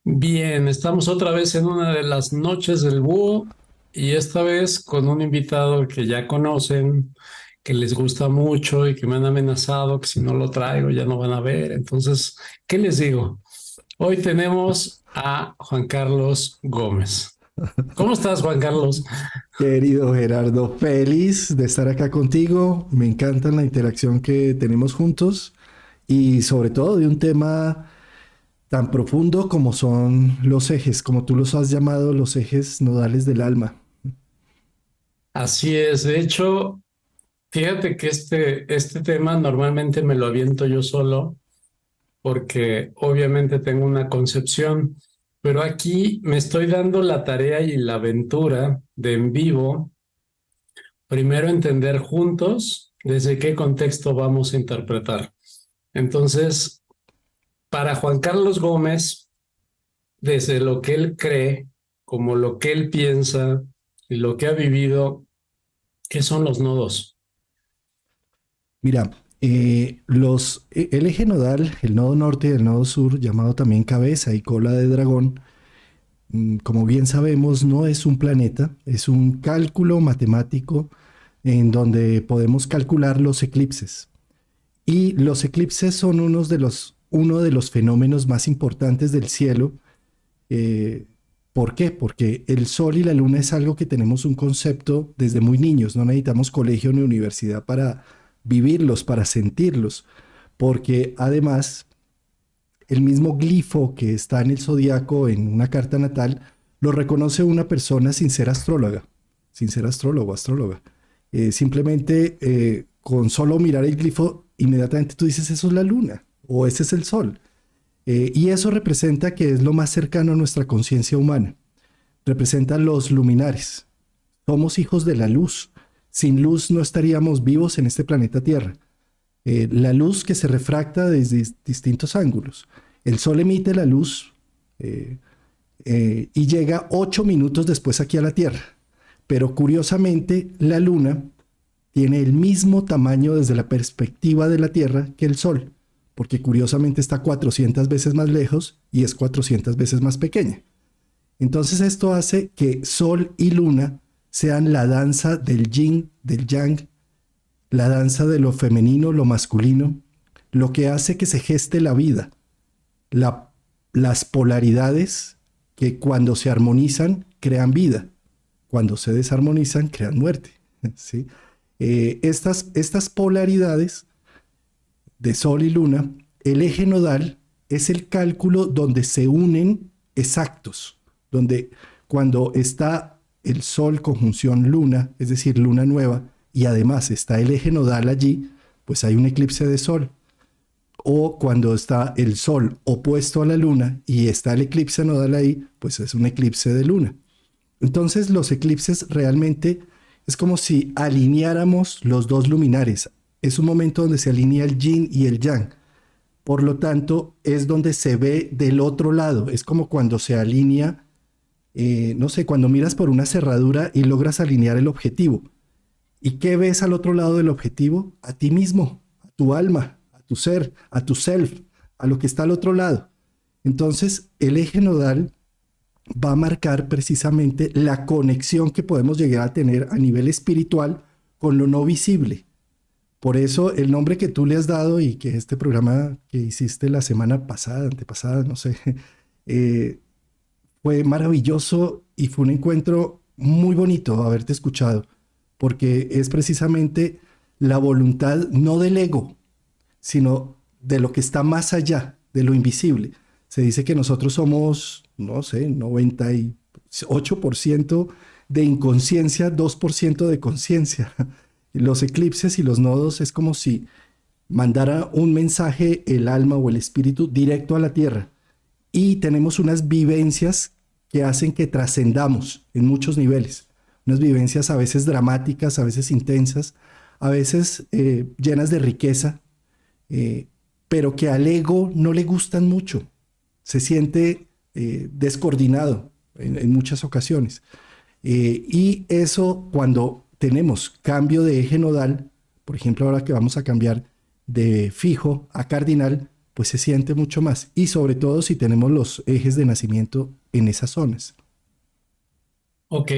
Bien, estamos otra vez en una de las noches del búho y esta vez con un invitado que ya conocen, que les gusta mucho y que me han amenazado que si no lo traigo ya no van a ver. Entonces, ¿qué les digo? Hoy tenemos a Juan Carlos Gómez. ¿Cómo estás, Juan Carlos? Querido Gerardo, feliz de estar acá contigo. Me encanta la interacción que tenemos juntos y sobre todo de un tema tan profundo como son los ejes, como tú los has llamado, los ejes nodales del alma. Así es, de hecho, fíjate que este tema normalmente me lo aviento yo solo porque obviamente tengo una concepción, pero aquí me estoy dando la tarea y la aventura de en vivo, primero entender juntos desde qué contexto vamos a interpretar. Entonces, para Juan Carlos Gómez, desde lo que él cree, como lo que él piensa y lo que ha vivido, ¿qué son los nodos? Mira, el eje nodal, el nodo norte y el nodo sur, llamado también cabeza y cola de dragón, como bien sabemos, no es un planeta, es un cálculo matemático en donde podemos calcular los eclipses. Y los eclipses son uno de los fenómenos más importantes del cielo. Eh, ¿Por qué? Porque el sol y la luna es algo que tenemos un concepto desde muy niños. No necesitamos colegio ni universidad para vivirlos, para sentirlos. Porque además, el mismo glifo que está en el zodiaco, en una carta natal, lo reconoce una persona sin ser astróloga, sin ser astrólogo, astróloga. Simplemente con solo mirar el glifo, inmediatamente tú dices, eso es la luna o ese es el sol. Y eso representa que es lo más cercano a nuestra conciencia humana. Representa los luminares. Somos hijos de la luz. Sin luz no estaríamos vivos en este planeta Tierra. La luz que se refracta desde distintos ángulos. El sol emite la luz eh, y llega 8 minutos después aquí a la Tierra. Pero curiosamente, la luna tiene el mismo tamaño desde la perspectiva de la Tierra que el Sol, porque curiosamente está 400 veces más lejos y es 400 veces más pequeña. Entonces esto hace que Sol y Luna sean la danza del yin, del yang, la danza de lo femenino, lo masculino, lo que hace que se geste la vida, la, las polaridades que cuando se armonizan crean vida, cuando se desarmonizan crean muerte. ¿Sí? Estas polaridades de Sol y Luna, el eje nodal es el cálculo donde se unen exactos, donde cuando está el Sol conjunción Luna, es decir, Luna nueva, y además está el eje nodal allí, pues hay un eclipse de Sol. O cuando está el Sol opuesto a la Luna y está el eclipse nodal ahí, pues es un eclipse de Luna. Entonces los eclipses realmente es como si alineáramos los dos luminares. Es un momento donde se alinea el yin y el yang. Por lo tanto, es donde se ve del otro lado. Es como cuando se alinea, no sé, cuando miras por una cerradura y logras alinear el objetivo. ¿Y qué ves al otro lado del objetivo? A ti mismo, a tu alma, a tu ser, a tu self, a lo que está al otro lado. Entonces, el eje nodal va a marcar precisamente la conexión que podemos llegar a tener a nivel espiritual con lo no visible. Por eso el nombre que tú le has dado y que este programa que hiciste la semana pasada, antepasada, no sé, eh, fue maravilloso y fue un encuentro muy bonito haberte escuchado, porque es precisamente la voluntad no del ego, sino de lo que está más allá, de lo invisible. Se dice que nosotros somos, no sé, 98% de inconsciencia, 2% de conciencia. Los eclipses y los nodos es como si mandara un mensaje el alma o el espíritu directo a la tierra. Y tenemos unas vivencias que hacen que trascendamos en muchos niveles. Unas vivencias a veces dramáticas, a veces intensas, a veces llenas de riqueza, eh, pero que al ego no le gustan mucho. Se siente descoordinado en muchas ocasiones. Y eso cuando tenemos cambio de eje nodal, por ejemplo, ahora que vamos a cambiar de fijo a cardinal, pues se siente mucho más. Y sobre todo si tenemos los ejes de nacimiento en esas zonas. Ok,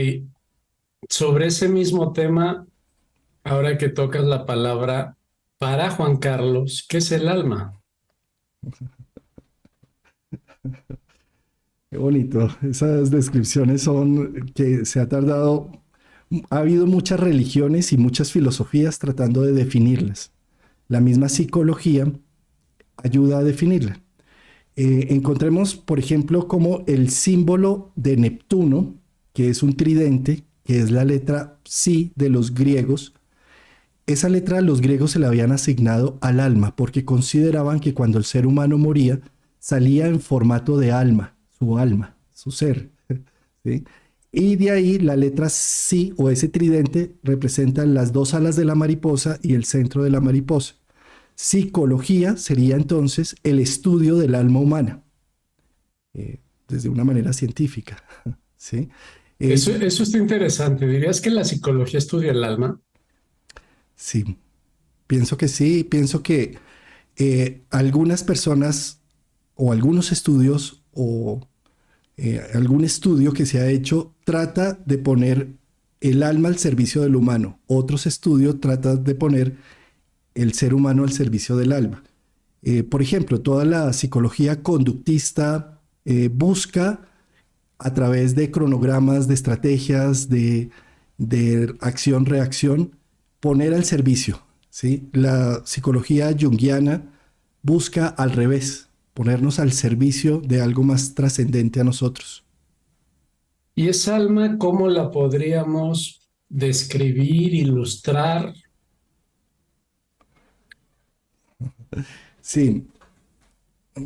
sobre ese mismo tema, ahora que tocas la palabra, para Juan Carlos, ¿qué es el alma? Qué bonito. Esas descripciones son que se ha tardado. Ha habido muchas religiones y muchas filosofías tratando de definirlas. La misma psicología ayuda a definirla. Encontremos, por ejemplo, como el símbolo de Neptuno, que es un tridente, que es la letra Psi de los griegos. Esa letra los griegos se la habían asignado al alma porque consideraban que cuando el ser humano moría salía en formato de alma, su ser. ¿Sí? Y de ahí la letra Psi o ese tridente representa las dos alas de la mariposa y el centro de la mariposa. Psicología sería entonces el estudio del alma humana, desde una manera científica. ¿Sí? Eso está interesante. ¿Dirías que la psicología estudia el alma? Sí, pienso que sí, pienso que algunas personas o algunos estudios o algún estudio que se ha hecho trata de poner el alma al servicio del humano. Otros estudios tratan de poner el ser humano al servicio del alma. Por ejemplo, toda la psicología conductista busca a través de cronogramas, de estrategias, de acción-reacción, poner al servicio. ¿Sí? La psicología junguiana busca al revés, ponernos al servicio de algo más trascendente a nosotros. ¿Y esa alma cómo la podríamos describir, ilustrar? Sí,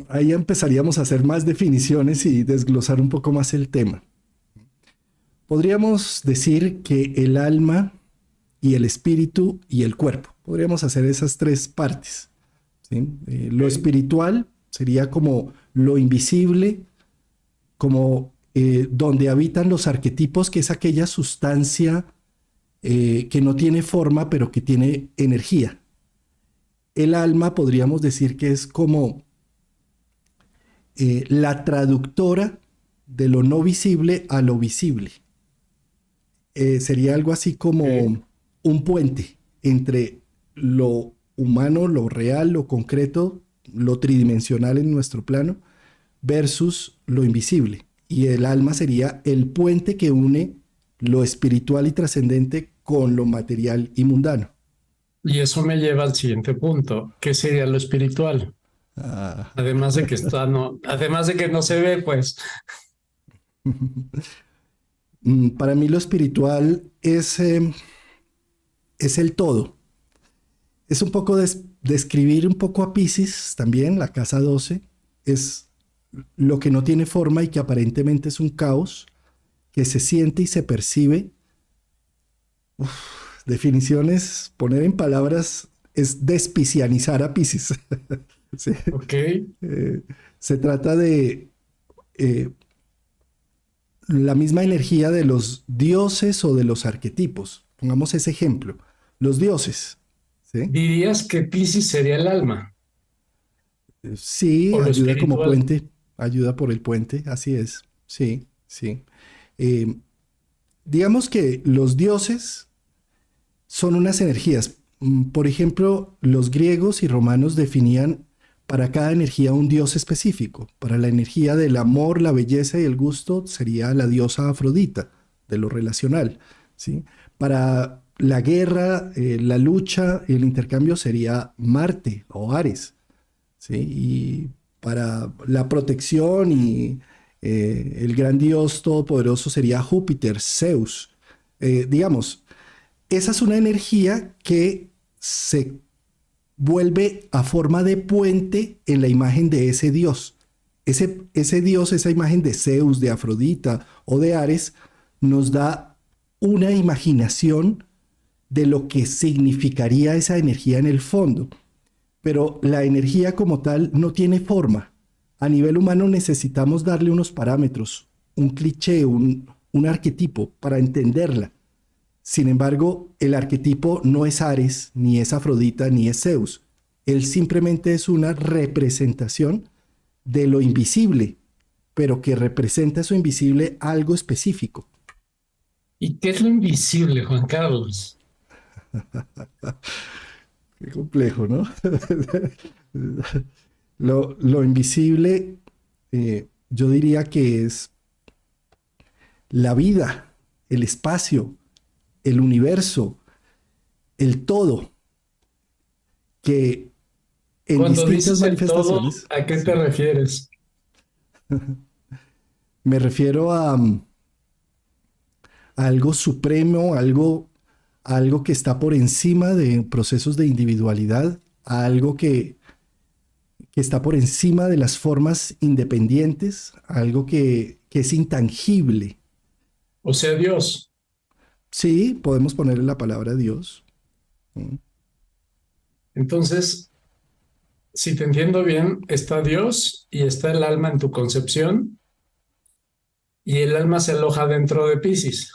ahí empezaríamos a hacer más definiciones y desglosar un poco más el tema. Podríamos decir que el alma y el espíritu y el cuerpo. Podríamos hacer esas tres partes. ¿Sí? Lo espiritual sería como lo invisible, como donde habitan los arquetipos, que es aquella sustancia que no tiene forma, pero que tiene energía. El alma podríamos decir que es como la traductora de lo no visible a lo visible. Sería algo así como un puente entre lo humano, lo real, lo concreto, lo tridimensional en nuestro plano, versus lo invisible. Y el alma sería el puente que une lo espiritual y trascendente con lo material y mundano. Y eso me lleva al siguiente punto. ¿Qué sería lo espiritual? Ah. Además de que además de que no se ve, pues. Para mí lo espiritual es el todo. Es un poco describir un poco a Piscis también, la casa 12, es lo que no tiene forma y que aparentemente es un caos, que se siente y se percibe. Definiciones, poner en palabras es despicianizar a Piscis. ¿Sí? Ok. Se trata de la misma energía de los dioses o de los arquetipos. Pongamos ese ejemplo. Los dioses. ¿Sí? Dirías que Piscis sería el alma Sí, o lo ayuda como espiritual. puente, ayuda por el puente, así es. Sí, sí. Eh, digamos que los dioses son unas energías. Por ejemplo, los griegos y romanos definían para cada energía un dios específico. Para la energía del amor, la belleza y el gusto sería la diosa Afrodita, de lo relacional. ¿Sí? Para la guerra, la lucha y el intercambio sería Marte o Ares. ¿Sí? Y para la protección y el gran dios todopoderoso sería Júpiter, Zeus. Digamos, esa es una energía que se vuelve a forma de puente en la imagen de ese dios. Ese dios, esa imagen de Zeus, de Afrodita o de Ares, nos da una imaginación de lo que significaría esa energía en el fondo. Pero la energía como tal no tiene forma. A nivel humano necesitamos darle unos parámetros, un cliché, un arquetipo para entenderla. Sin embargo, el arquetipo no es Ares, ni es Afrodita, ni es Zeus. Él simplemente es una representación de lo invisible, pero que representa eso invisible algo específico. ¿Y qué es lo invisible, Juan Carlos? Qué complejo, ¿no? Lo invisible, yo diría que es la vida, el espacio, el universo, el todo, que en Cuando distintas dices el todo, manifestaciones, ¿a qué te sí, refieres? me refiero a algo supremo, algo que está por encima de procesos de individualidad, a algo que está por encima de las formas independientes, algo que es intangible. O sea, Dios. Sí, podemos ponerle la palabra Dios. Entonces, si te entiendo bien, está Dios y está el alma en tu concepción y el alma se aloja dentro de Piscis.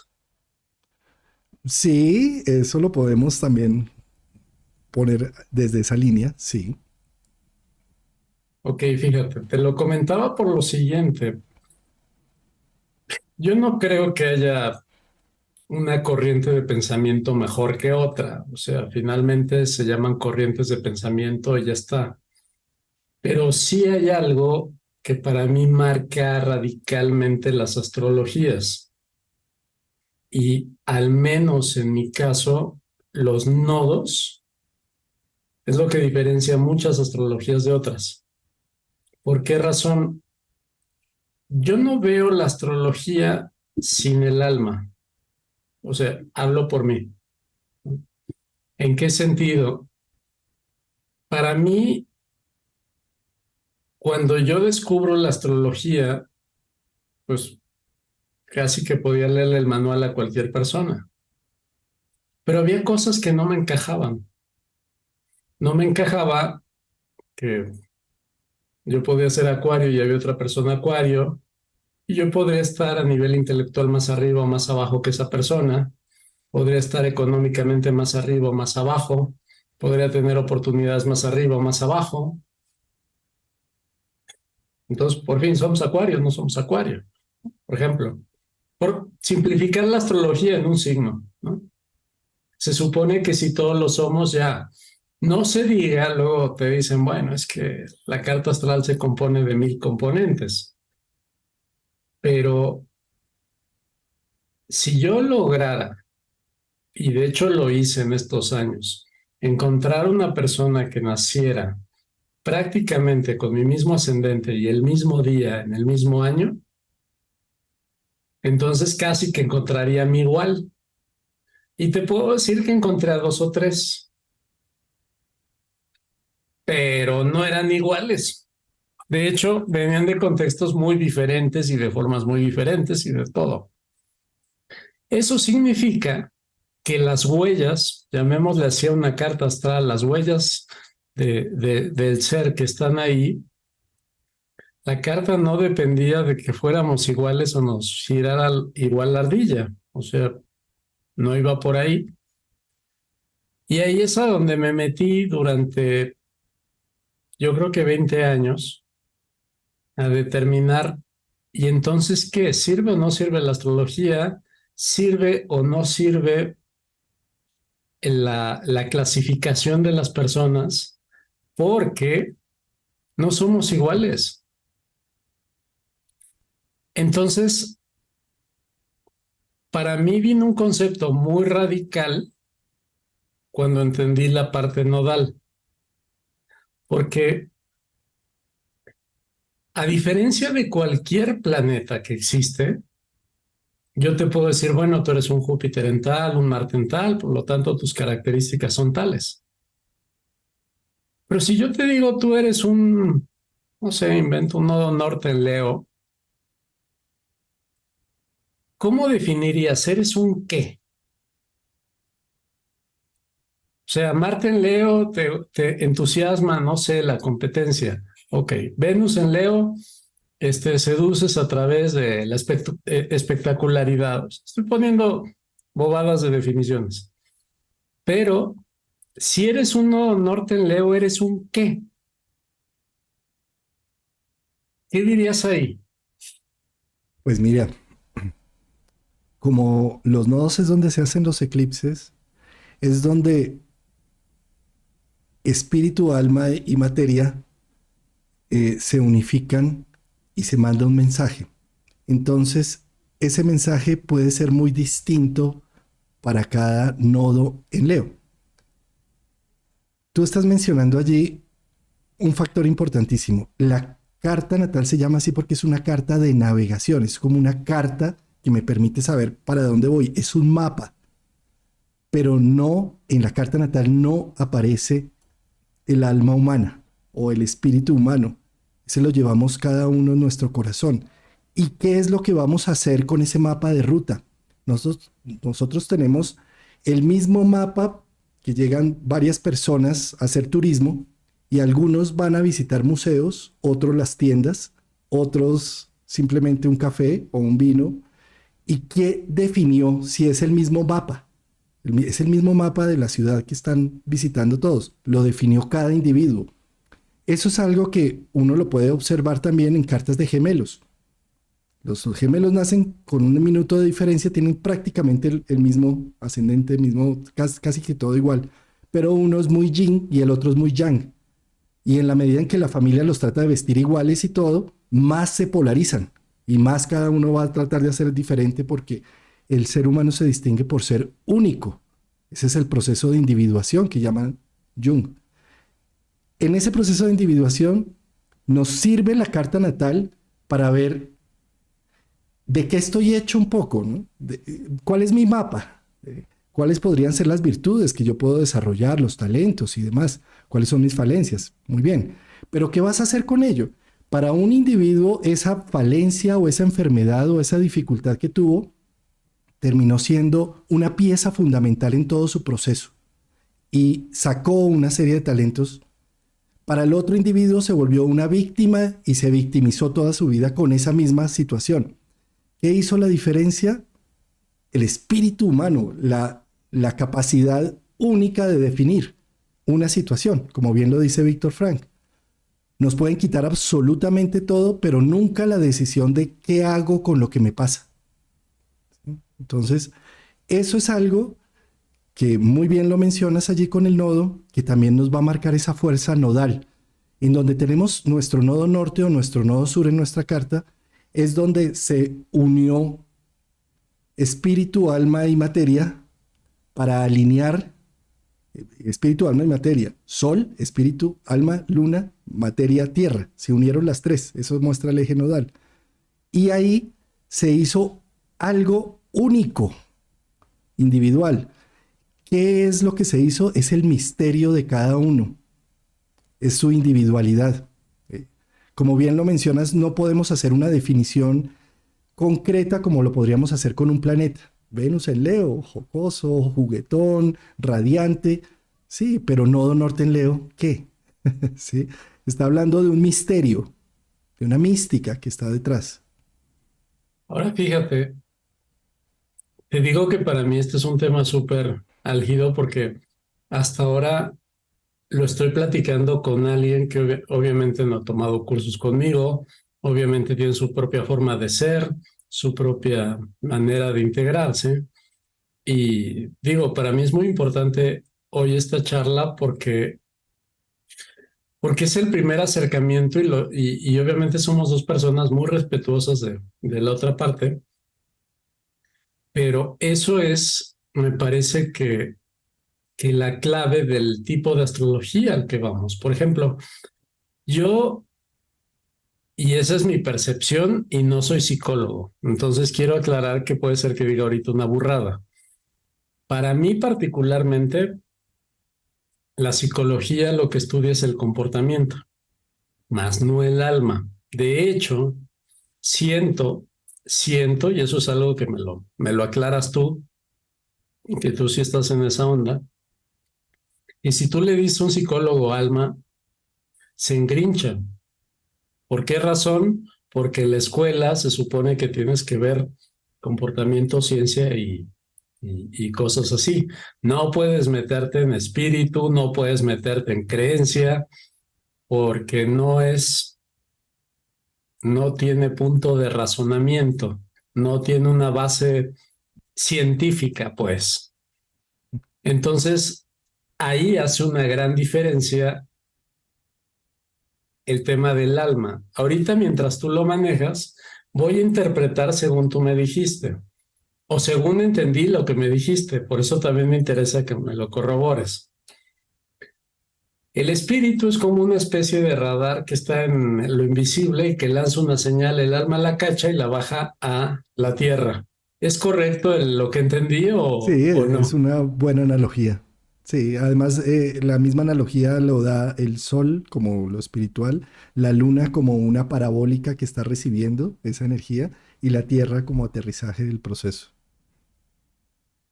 Sí, eso lo podemos también poner desde esa línea, sí. Ok, fíjate, te lo comentaba por lo siguiente. Yo no creo que haya una corriente de pensamiento mejor que otra. O sea, finalmente se llaman corrientes de pensamiento y ya está. Pero sí hay algo que para mí marca radicalmente las astrologías. Y al menos en mi caso, los nodos es lo que diferencia muchas astrologías de otras. ¿Por qué razón? Yo no veo la astrología sin el alma. O sea, hablo por mí. ¿En qué sentido? Para mí, cuando yo descubro la astrología, pues casi que podía leerle el manual a cualquier persona. Pero había cosas que no me encajaban. No me encajaba que yo podía ser acuario y había otra persona acuario, y yo podría estar a nivel intelectual más arriba o más abajo que esa persona, podría estar económicamente más arriba o más abajo, podría tener oportunidades más arriba o más abajo. Entonces, por fin, somos acuarios, no somos acuario, por ejemplo. Por simplificar la astrología en un signo, ¿no? Se supone que si todos lo somos ya, no se diga, luego te dicen, bueno, es que la carta astral se compone de 1000 componentes, pero si yo lograra, y de hecho lo hice en estos años, encontrar una persona que naciera prácticamente con mi mismo ascendente y el mismo día en el mismo año, entonces casi que encontraría a mi igual. Y te puedo decir que encontré a 2 o 3, pero no eran iguales. De hecho, venían de contextos muy diferentes y de formas muy diferentes y de todo. Eso significa que las huellas, llamémosle así a una carta astral, las huellas del ser que están ahí, la carta no dependía de que fuéramos iguales o nos girara igual la ardilla. O sea, no iba por ahí. Y ahí es a donde me metí durante, yo creo que 20 años, a determinar, ¿y entonces qué? ¿Sirve o no sirve la astrología? ¿Sirve o no sirve en la clasificación de las personas? Porque no somos iguales. Entonces, para mí vino un concepto muy radical cuando entendí la parte nodal, porque a diferencia de cualquier planeta que existe, yo te puedo decir, bueno, tú eres un Júpiter en tal, un Marte en tal, por lo tanto tus características son tales. Pero si yo te digo, tú eres un, no sé, invento un nodo norte en Leo, ¿cómo definirías? ¿Eres un qué? O sea, Marte en Leo te entusiasma, no sé, la competencia. Ok, Venus en Leo, seduces a través de la espectacularidad. Estoy poniendo bobadas de definiciones, pero Si eres un nodo norte en Leo, ¿eres un qué? ¿Qué dirías ahí? Pues mira, como los nodos es donde se hacen los eclipses, es donde espíritu, alma y materia se unifican y se manda un mensaje. Entonces, ese mensaje puede ser muy distinto para cada nodo en Leo. Tú estás mencionando allí un factor importantísimo. La carta natal se llama así porque es una carta de navegación, es como una carta que me permite saber para dónde voy, es un mapa, pero no, en la carta natal no aparece el alma humana o el espíritu humano. Ese lo llevamos cada uno en nuestro corazón. ¿Y qué es lo que vamos a hacer con ese mapa de ruta? Nosotros tenemos el mismo mapa que llegan varias personas a hacer turismo y algunos van a visitar museos, otros las tiendas, otros simplemente un café o un vino. ¿Y qué definió si es el mismo mapa? Es el mismo mapa de la ciudad que están visitando todos. Lo definió cada individuo. Eso es algo que uno lo puede observar también en cartas de gemelos. Los gemelos nacen con un minuto de diferencia, tienen prácticamente el mismo ascendente, casi que todo igual, pero uno es muy yin y el otro es muy yang. Y en la medida en que la familia los trata de vestir iguales y todo, más se polarizan y más cada uno va a tratar de hacer diferente porque el ser humano se distingue por ser único. Ese es el proceso de individuación que llaman Jung. En ese proceso de individuación nos sirve la carta natal para ver de qué estoy hecho un poco, ¿no? ¿Cuál es mi mapa? ¿Cuáles podrían ser las virtudes que yo puedo desarrollar, los talentos y demás? ¿Cuáles son mis falencias? Muy bien. Pero ¿qué vas a hacer con ello? Para un individuo, esa falencia o esa enfermedad o esa dificultad que tuvo terminó siendo una pieza fundamental en todo su proceso y sacó una serie de talentos. Para el otro individuo se volvió una víctima y se victimizó toda su vida con esa misma situación. ¿Qué hizo la diferencia? El espíritu humano, la capacidad única de definir una situación, como bien lo dice Víctor Frank. Nos pueden quitar absolutamente todo, pero nunca la decisión de qué hago con lo que me pasa. Entonces, eso es algo que muy bien lo mencionas allí con el nodo, que también nos va a marcar esa fuerza nodal. En donde tenemos nuestro nodo norte o nuestro nodo sur en nuestra carta, es donde se unió espíritu, alma y materia para alinear espíritu, alma y materia. Sol, espíritu, alma, luna, materia, tierra. Se unieron las tres. Eso muestra el eje nodal. Y ahí se hizo algo único, individual. ¿Qué es lo que se hizo? Es el misterio de cada uno. Es su individualidad. Como bien lo mencionas, no podemos hacer una definición concreta como lo podríamos hacer con un planeta. Venus en Leo, jocoso, juguetón, radiante. Sí, pero nodo norte en Leo, ¿qué? ¿Sí? Está hablando de un misterio, de una mística que está detrás. Ahora fíjate, te digo que para mí este es un tema súper álgido porque hasta ahora lo estoy platicando con alguien que obviamente no ha tomado cursos conmigo, obviamente tiene su propia forma de ser, su propia manera de integrarse. Y digo, para mí es muy importante hoy esta charla porque es el primer acercamiento y obviamente somos dos personas muy respetuosas de la otra parte, pero eso es, me parece que la clave del tipo de astrología al que vamos. Por ejemplo, yo, y esa es mi percepción, y no soy psicólogo, entonces quiero aclarar que puede ser que diga ahorita una burrada. Para mí particularmente, la psicología lo que estudia es el comportamiento, más no el alma. De hecho, siento, siento, y eso es algo que me lo aclaras tú, y que tú sí estás en esa onda, y si tú le dices a un psicólogo alma, se engrincha. ¿Por qué razón? Porque en la escuela se supone que tienes que ver comportamiento, ciencia y cosas así. No puedes meterte en espíritu, no puedes meterte en creencia, porque no tiene punto de razonamiento, no tiene una base científica, pues. Entonces, ahí hace una gran diferencia el tema del alma. Ahorita, mientras tú lo manejas, voy a interpretar según tú me dijiste, o según entendí lo que me dijiste. Por eso también me interesa que me lo corrobores. El espíritu es como una especie de radar que está en lo invisible y que lanza una señal, el alma la cacha y la baja a la tierra. ¿Es correcto lo que entendí Sí, o es no? una buena analogía. Sí, además la misma analogía lo da el sol como lo espiritual, la luna como una parabólica que está recibiendo esa energía y la tierra como aterrizaje del proceso.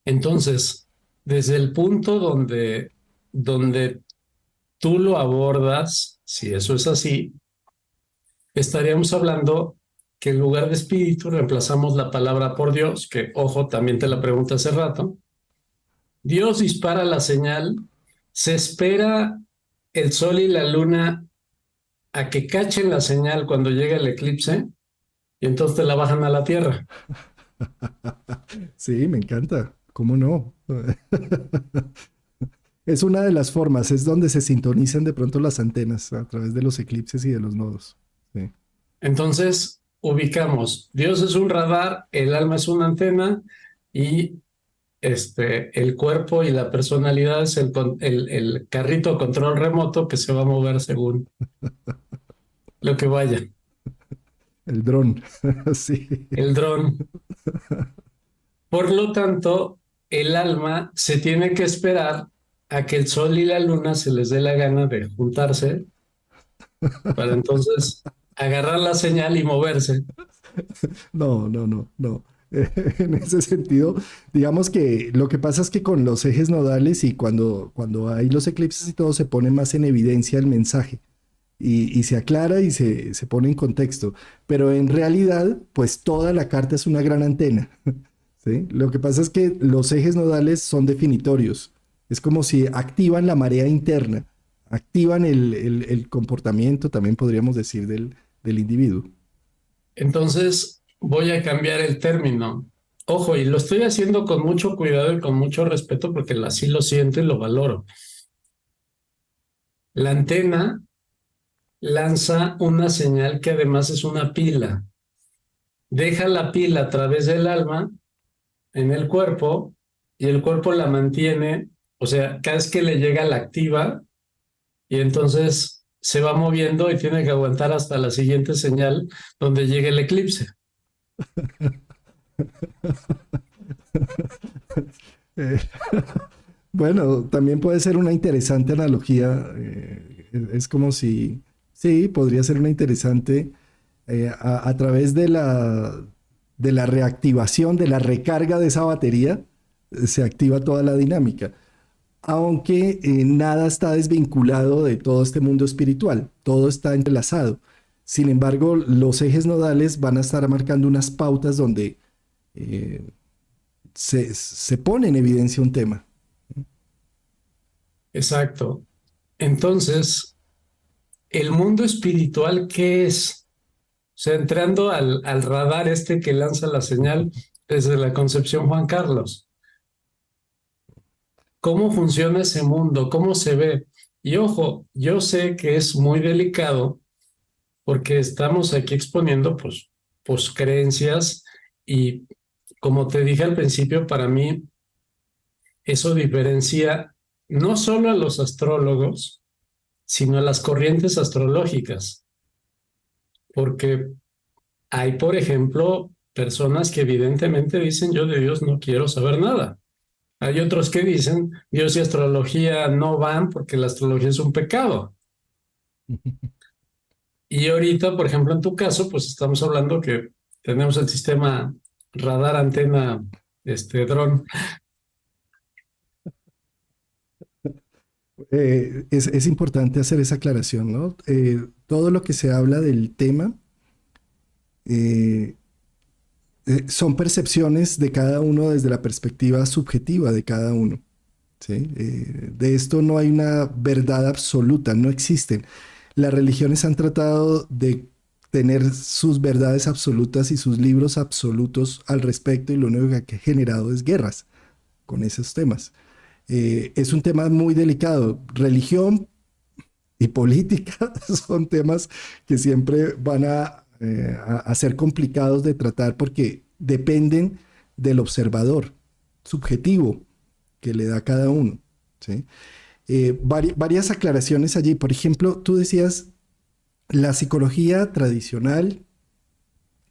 Entonces, desde el punto donde tú lo abordas, si eso es así, estaríamos hablando que en lugar de espíritu reemplazamos la palabra por Dios, que, ojo, también te la pregunté hace rato. Dios dispara la señal, se espera el sol y la luna a que cachen la señal cuando llega el eclipse y entonces te la bajan a la Tierra. Sí, me encanta. ¿Cómo no? Es una de las formas, es donde se sintonizan de pronto las antenas a través de los eclipses y de los nodos. Sí. Entonces ubicamos, Dios es un radar, el alma es una antena y el cuerpo y la personalidad es el carrito control remoto que se va a mover según lo que vaya, El dron, sí. el dron. Por lo tanto, el alma se tiene que esperar a que el sol y la luna se les dé la gana de juntarse para entonces agarrar la señal y moverse. No, no, no, no. En ese sentido, digamos que lo que pasa es que con los ejes nodales y cuando hay los eclipses y todo, se pone más en evidencia el mensaje y se aclara y se pone en contexto. Pero en realidad, pues toda la carta es una gran antena. ¿Sí? Lo que pasa es que los ejes nodales son definitorios. Es como si activan la marea interna, activan el comportamiento, también podríamos decir, del individuo. Entonces voy a cambiar el término. Ojo, y lo estoy haciendo con mucho cuidado y con mucho respeto porque así lo siento y lo valoro. La antena lanza una señal que además es una pila. Deja la pila a través del alma en el cuerpo y el cuerpo la mantiene, o sea, cada vez que le llega la activa y entonces se va moviendo y tiene que aguantar hasta la siguiente señal donde llegue el eclipse. Eh, bueno, también puede ser una interesante analogía. Es como si, sí, podría ser una interesante a través de la reactivación, de la recarga de esa batería, se activa toda la dinámica. Aunque nada está desvinculado de todo este mundo espiritual, todo está entrelazado. Sin embargo, los ejes nodales van a estar marcando unas pautas donde eh, se pone en evidencia un tema. Exacto. Entonces, ¿el mundo espiritual qué es? O sea, entrando al radar que lanza la señal desde la concepción Juan Carlos. ¿Cómo funciona ese mundo? ¿Cómo se ve? Y ojo, yo sé que es muy delicado porque estamos aquí exponiendo pues creencias y como te dije al principio, para mí eso diferencia no solo a los astrólogos, sino a las corrientes astrológicas, porque hay, por ejemplo, personas que evidentemente dicen yo de Dios no quiero saber nada. Hay otros que dicen Dios y astrología no van porque la astrología es un pecado. Y ahorita, por ejemplo, en tu caso, pues estamos hablando que tenemos el sistema radar, antena, dron. Es importante hacer esa aclaración, ¿no? Todo lo que se habla del tema, eh, son percepciones de cada uno desde la perspectiva subjetiva de cada uno. ¿Sí? De esto no hay una verdad absoluta, no existen. Las religiones han tratado de tener sus verdades absolutas y sus libros absolutos al respecto, y lo único que ha generado es guerras con esos temas. Es un tema muy delicado. Religión y política son temas que siempre van a ser complicados de tratar porque dependen del observador subjetivo que le da cada uno. ¿Sí? Varias aclaraciones allí. Por ejemplo, tú decías, la psicología tradicional,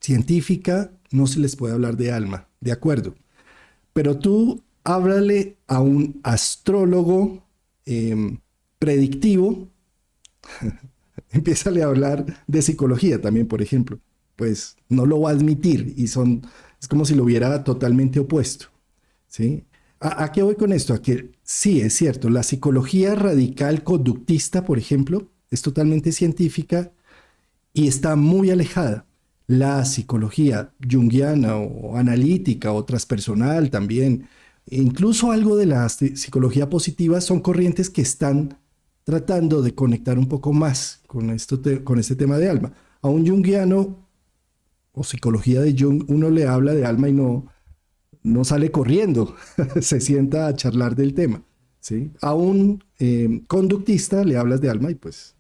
científica, no se les puede hablar de alma, de acuerdo. Pero tú háblale a un astrólogo predictivo, empiézale a hablar de psicología también, por ejemplo. Pues no lo va a admitir y es como si lo hubiera totalmente opuesto. ¿Sí? ¿A qué voy con esto? A que sí, es cierto, la psicología radical conductista, por ejemplo, es totalmente científica y está muy alejada. La psicología junguiana o analítica o transpersonal también, e incluso algo de la psicología positiva, son corrientes que están tratando de conectar un poco más con este tema de alma. A un junguiano o psicología de Jung, uno le habla de alma y no sale corriendo, se sienta a charlar del tema. ¿Sí? A un conductista le hablas de alma y pues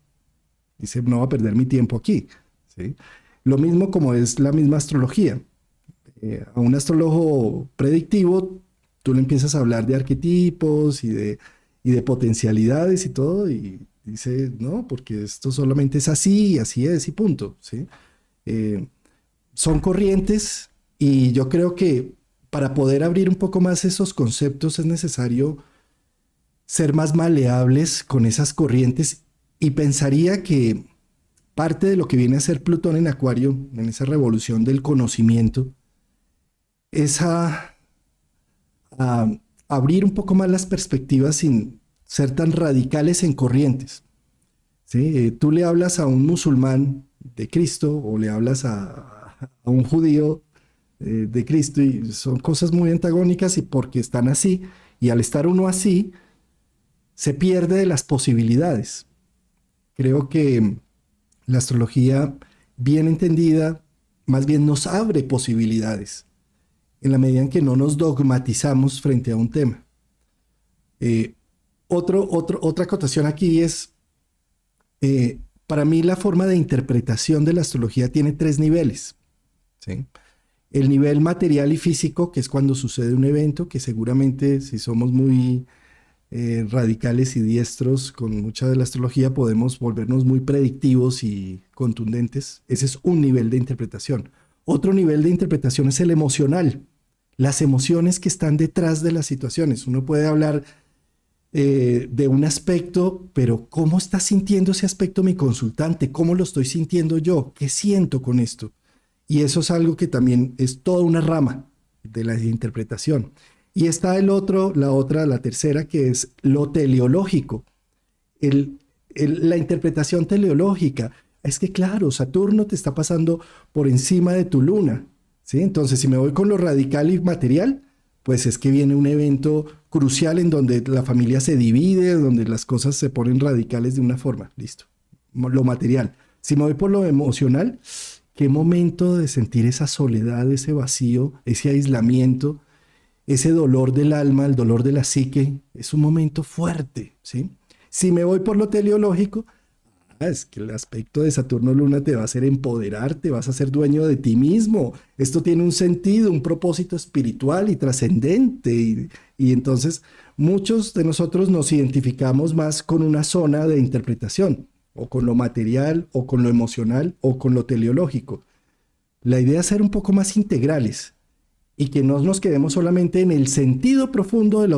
dice, no va a perder mi tiempo aquí. ¿Sí? Lo mismo como es la misma astrología. A un astrólogo predictivo, tú le empiezas a hablar de arquetipos y de potencialidades y todo, y dice, no, porque esto solamente es así, así es, y punto. ¿Sí? Son corrientes, y yo creo que para poder abrir un poco más esos conceptos es necesario ser más maleables con esas corrientes, y pensaría que parte de lo que viene a ser Plutón en Acuario, en esa revolución del conocimiento, es a abrir un poco más las perspectivas sin ser tan radicales en corrientes. ¿Sí? Tú le hablas a un musulmán de Cristo o le hablas a un judío de Cristo y son cosas muy antagónicas, y porque están así, y al estar uno así, se pierde de las posibilidades. Creo que la astrología, bien entendida, más bien nos abre posibilidades en la medida en que no nos dogmatizamos frente a un tema. Otra acotación aquí es, para mí la forma de interpretación de la astrología tiene 3 niveles. ¿Sí? El nivel material y físico, que es cuando sucede un evento, que seguramente si somos muy radicales y diestros con mucha de la astrología podemos volvernos muy predictivos y contundentes. Ese es un nivel de interpretación. Otro nivel de interpretación es el emocional, las emociones que están detrás de las situaciones. Uno puede hablar de un aspecto, pero ¿cómo está sintiendo ese aspecto mi consultante? ¿Cómo lo estoy sintiendo yo? ¿Qué siento con esto? Y eso es algo que también es toda una rama de la interpretación. Y está la tercera, que es lo teleológico. La interpretación teleológica. Es que claro, Saturno te está pasando por encima de tu luna. ¿Sí? Entonces, si me voy con lo radical y material, pues es que viene un evento crucial en donde la familia se divide, donde las cosas se ponen radicales de una forma. Listo. Lo material. Si me voy por lo emocional, qué momento de sentir esa soledad, ese vacío, ese aislamiento, ese dolor del alma, el dolor de la psique. Es un momento fuerte. ¿Sí? Si me voy por lo teleológico, es que el aspecto de Saturno-Luna te va a hacer empoderarte, vas a ser dueño de ti mismo. Esto tiene un sentido, un propósito espiritual y trascendente. Y entonces muchos de nosotros nos identificamos más con una zona de interpretación, o con lo material, o con lo emocional, o con lo teleológico. La idea es ser un poco más integrales y que no nos quedemos solamente en el sentido profundo de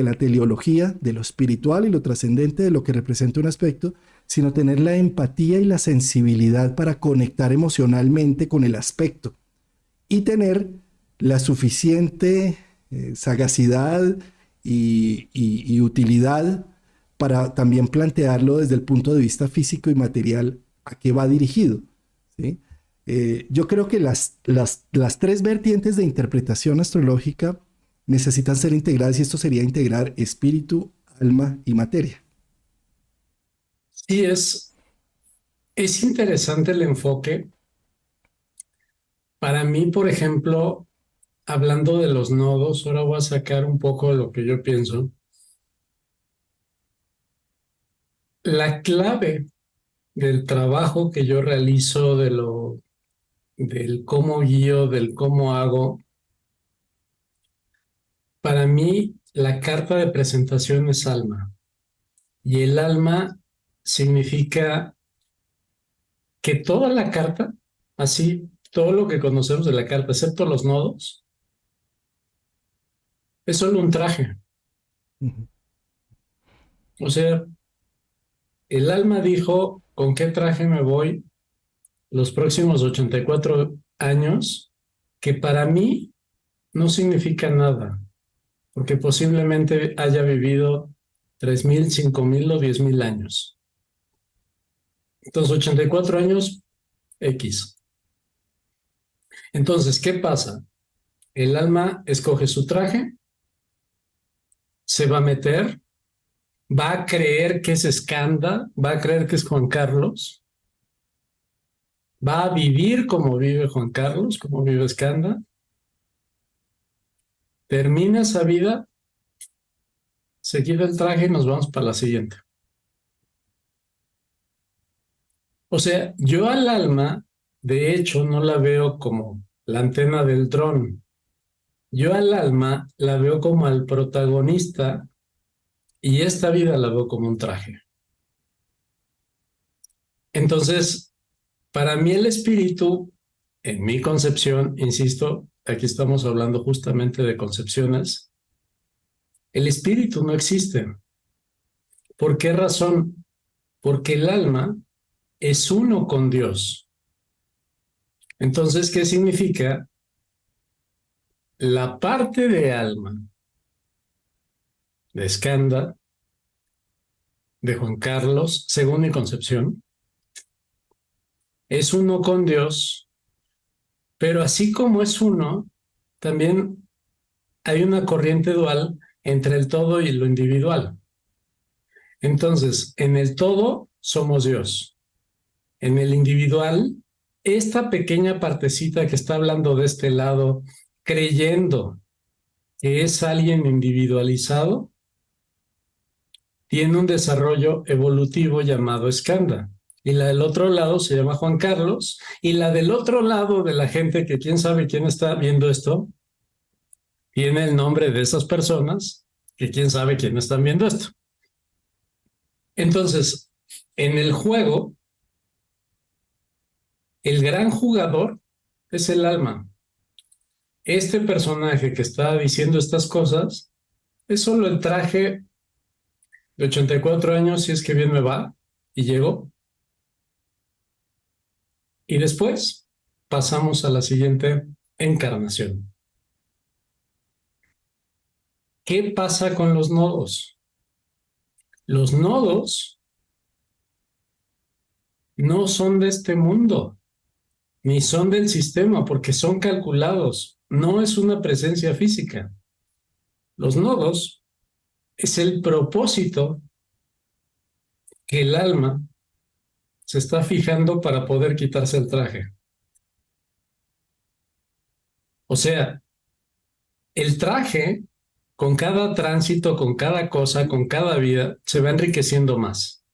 la teleología, de lo espiritual y lo trascendente de lo que representa un aspecto, sino tener la empatía y la sensibilidad para conectar emocionalmente con el aspecto y tener la suficiente sagacidad y utilidad para también plantearlo desde el punto de vista físico y material a qué va dirigido. ¿Sí? Yo creo que las tres vertientes de interpretación astrológica necesitan ser integradas y esto sería integrar espíritu, alma y materia. Sí, es interesante el enfoque. Para mí, por ejemplo, hablando de los nodos, ahora voy a sacar un poco lo que yo pienso. La clave del trabajo que yo realizo, del cómo guío, del cómo hago, para mí la carta de presentación es alma. Y el alma significa que toda la carta, así, todo lo que conocemos de la carta, excepto los nodos, es solo un traje. Ujú. O sea, el alma dijo con qué traje me voy los próximos 84 años, que para mí no significa nada, porque posiblemente haya vivido 3,000, 5,000 o 10,000 años. Entonces, 84 años X. Entonces, ¿qué pasa? El alma escoge su traje, se va a meter, va a creer que es Skanda, va a creer que es Juan Carlos, va a vivir como vive Juan Carlos, como vive Skanda, termina esa vida, se quita el traje y nos vamos para la siguiente. O sea, yo al alma, de hecho, no la veo como la antena del dron. Yo al alma la veo como al protagonista y esta vida la veo como un traje. Entonces, para mí el espíritu, en mi concepción, insisto, aquí estamos hablando justamente de concepciones, el espíritu no existe. ¿Por qué razón? Porque el alma es uno con Dios. Entonces, ¿qué significa? La parte de alma de Skanda, de Juan Carlos, según mi concepción, es uno con Dios, pero así como es uno, también hay una corriente dual entre el todo y lo individual. Entonces, en el todo somos Dios. En el individual, esta pequeña partecita que está hablando de este lado, creyendo que es alguien individualizado, tiene un desarrollo evolutivo llamado Skanda. Y la del otro lado se llama Juan Carlos. Y la del otro lado de la gente, que quién sabe quién está viendo esto, tiene el nombre de esas personas, que quién sabe quién están viendo esto. Entonces, en el juego, el gran jugador es el alma. Este personaje que está diciendo estas cosas es solo el traje de 84 años, si es que bien me va, y llego. Y después pasamos a la siguiente encarnación. ¿Qué pasa con los nodos? Los nodos no son de este mundo, ni son del sistema, porque son calculados. No es una presencia física. Los nodos es el propósito que el alma se está fijando para poder quitarse el traje. O sea, el traje, con cada tránsito, con cada cosa, con cada vida, se va enriqueciendo más.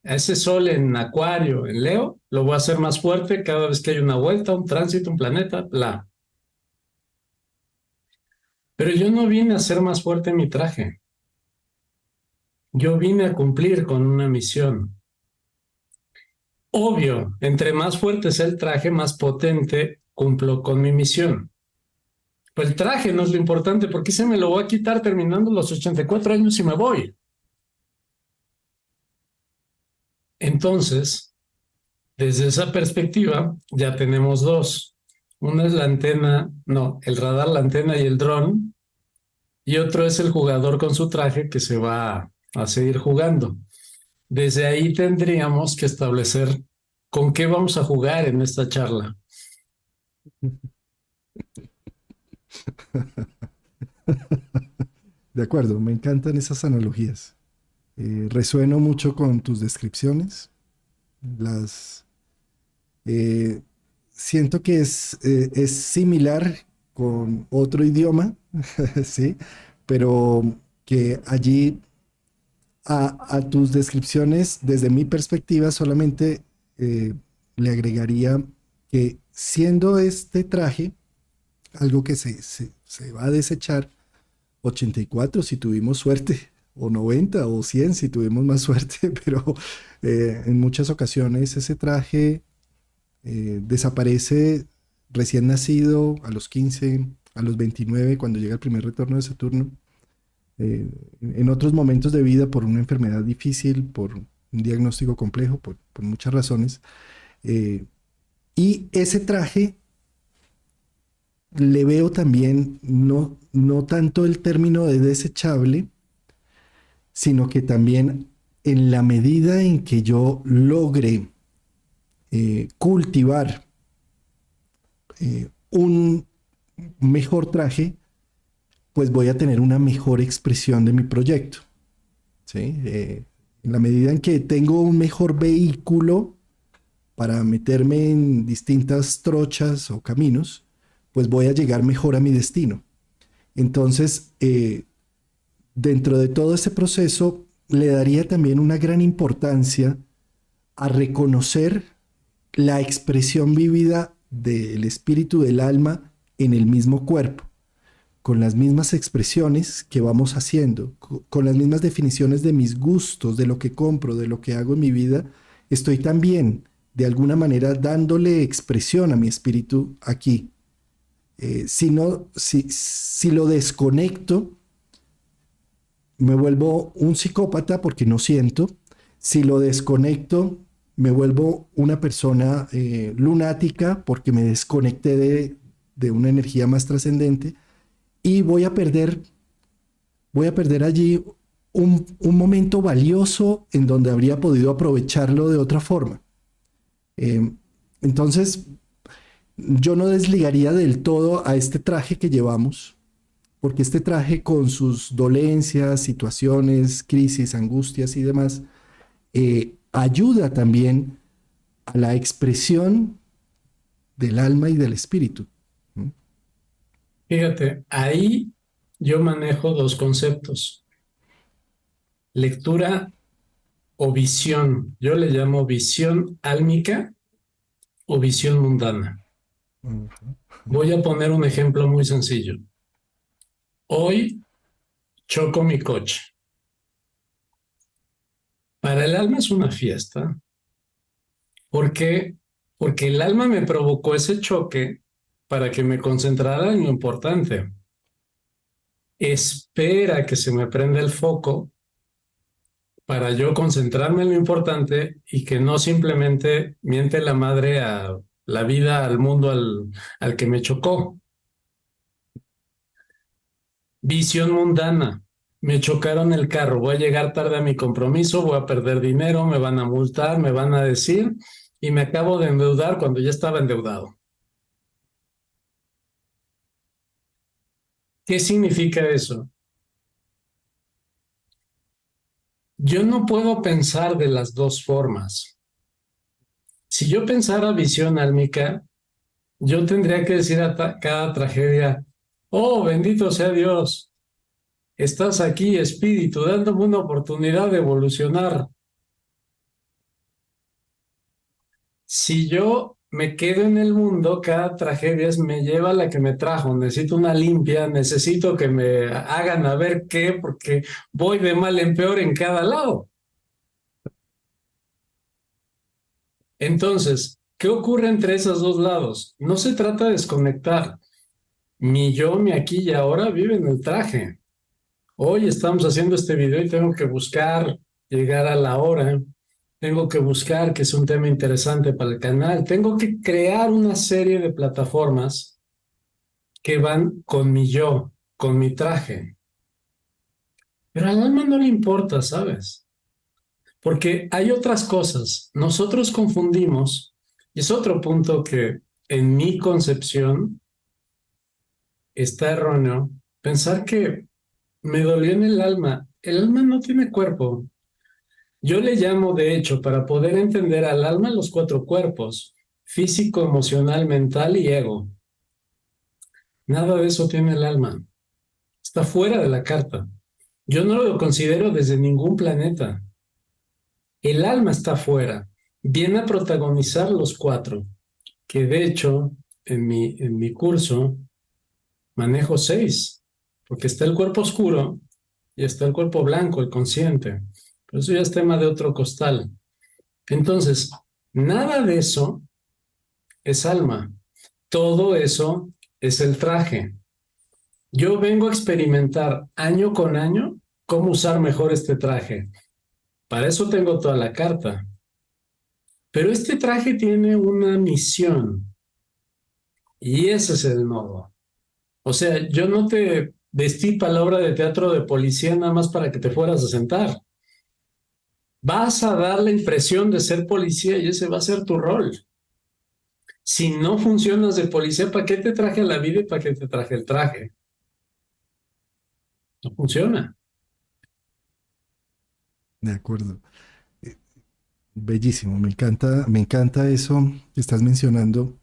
A ese sol en Acuario, en Leo, lo voy a hacer más fuerte cada vez que hay una vuelta, un tránsito, un planeta, bla. Pero yo no vine a hacer más fuerte mi traje. Yo vine a cumplir con una misión. Obvio, entre más fuerte sea el traje, más potente cumplo con mi misión. Pues el traje no es lo importante, porque se me lo voy a quitar terminando los 84 años y me voy. Entonces, desde esa perspectiva, ya tenemos dos. Una es la antena, no, el radar, la antena y el dron, y otro es el jugador con su traje que se va a seguir jugando. Desde ahí tendríamos que establecer ¿con qué vamos a jugar en esta charla? De acuerdo, me encantan esas analogías. Resueno mucho con tus descripciones. Las eh, siento que es similar con otro idioma, sí, pero que allí a tus descripciones, desde mi perspectiva, solamente le agregaría que siendo este traje algo que se va a desechar, 84 si tuvimos suerte, o 90 o 100 si tuvimos más suerte, pero en muchas ocasiones ese traje desaparece recién nacido, a los 15, a los 29, cuando llega el primer retorno de Saturno. En otros momentos de vida, por una enfermedad difícil, por un diagnóstico complejo, por muchas razones. Eh, y ese traje le veo también no tanto el término de desechable, sino que también en la medida en que yo logre cultivar un mejor traje, pues voy a tener una mejor expresión de mi proyecto. ¿Sí? En la medida en que tengo un mejor vehículo para meterme en distintas trochas o caminos, pues voy a llegar mejor a mi destino. Entonces, dentro de todo ese proceso, le daría también una gran importancia a reconocer la expresión vívida del espíritu del alma en el mismo cuerpo, con las mismas expresiones que vamos haciendo, con las mismas definiciones de mis gustos, de lo que compro, de lo que hago en mi vida, estoy también de alguna manera dándole expresión a mi espíritu aquí. Si lo desconecto, me vuelvo un psicópata porque no siento. Si lo desconecto, me vuelvo una persona lunática porque me desconecté de una energía más trascendente y voy a perder allí un momento valioso en donde habría podido aprovecharlo de otra forma. Eh, entonces, yo no desligaría del todo a este traje que llevamos, porque este traje con sus dolencias, situaciones, crisis, angustias y demás, ayuda también a la expresión del alma y del espíritu. Fíjate, ahí yo manejo dos conceptos: lectura o visión. Yo le llamo visión álmica o visión mundana. Voy a poner un ejemplo muy sencillo. Hoy choco mi coche. Para el alma es una fiesta. ¿Por qué? Porque el alma me provocó ese choque para que me concentrara en lo importante. Espera que se me prenda el foco para yo concentrarme en lo importante y que no simplemente miente la madre a la vida, al mundo, al que me chocó. Visión mundana. Me chocaron el carro, voy a llegar tarde a mi compromiso, voy a perder dinero, me van a multar, me van a decir, y me acabo de endeudar cuando ya estaba endeudado. ¿Qué significa eso? Yo no puedo pensar de las dos formas. Si yo pensara visión álmica, yo tendría que decir a cada tragedia: oh, bendito sea Dios, estás aquí, espíritu, dándome una oportunidad de evolucionar. Si yo me quedo en el mundo, cada tragedia me lleva a la que me trajo. Necesito una limpia, necesito que me hagan a ver qué, porque voy de mal en peor en cada lado. Entonces, ¿qué ocurre entre esos dos lados? No se trata de desconectar. Mi yo, mi aquí y ahora vive en el traje. Hoy estamos haciendo este video y tengo que buscar llegar a la hora. Tengo que buscar que es un tema interesante para el canal. Tengo que crear una serie de plataformas que van con mi yo, con mi traje. Pero al alma no le importa, ¿sabes? Porque hay otras cosas. Nosotros confundimos, y es otro punto que en mi concepción está erróneo, pensar que me dolió en el alma. El alma no tiene cuerpo. Yo le llamo, de hecho, para poder entender al alma, los cuatro cuerpos: físico, emocional, mental y ego. Nada de eso tiene el alma. Está fuera de la carta. Yo no lo considero desde ningún planeta. El alma está fuera. Viene a protagonizar los cuatro, que de hecho en mi curso manejo 6, porque está el cuerpo oscuro y está el cuerpo blanco, el consciente. Pero eso ya es tema de otro costal. Entonces, nada de eso es alma. Todo eso es el traje. Yo vengo a experimentar año con año cómo usar mejor este traje. Para eso tengo toda la carta. Pero este traje tiene una misión y ese es el nodo. O sea, yo no te vestí para la obra de teatro de policía nada más para que te fueras a sentar. Vas a dar la impresión de ser policía y ese va a ser tu rol. Si no funcionas de policía, ¿para qué te traje a la vida y para qué te traje el traje? No funciona. De acuerdo. Eh, Bellísimo, me encanta eso que estás mencionando.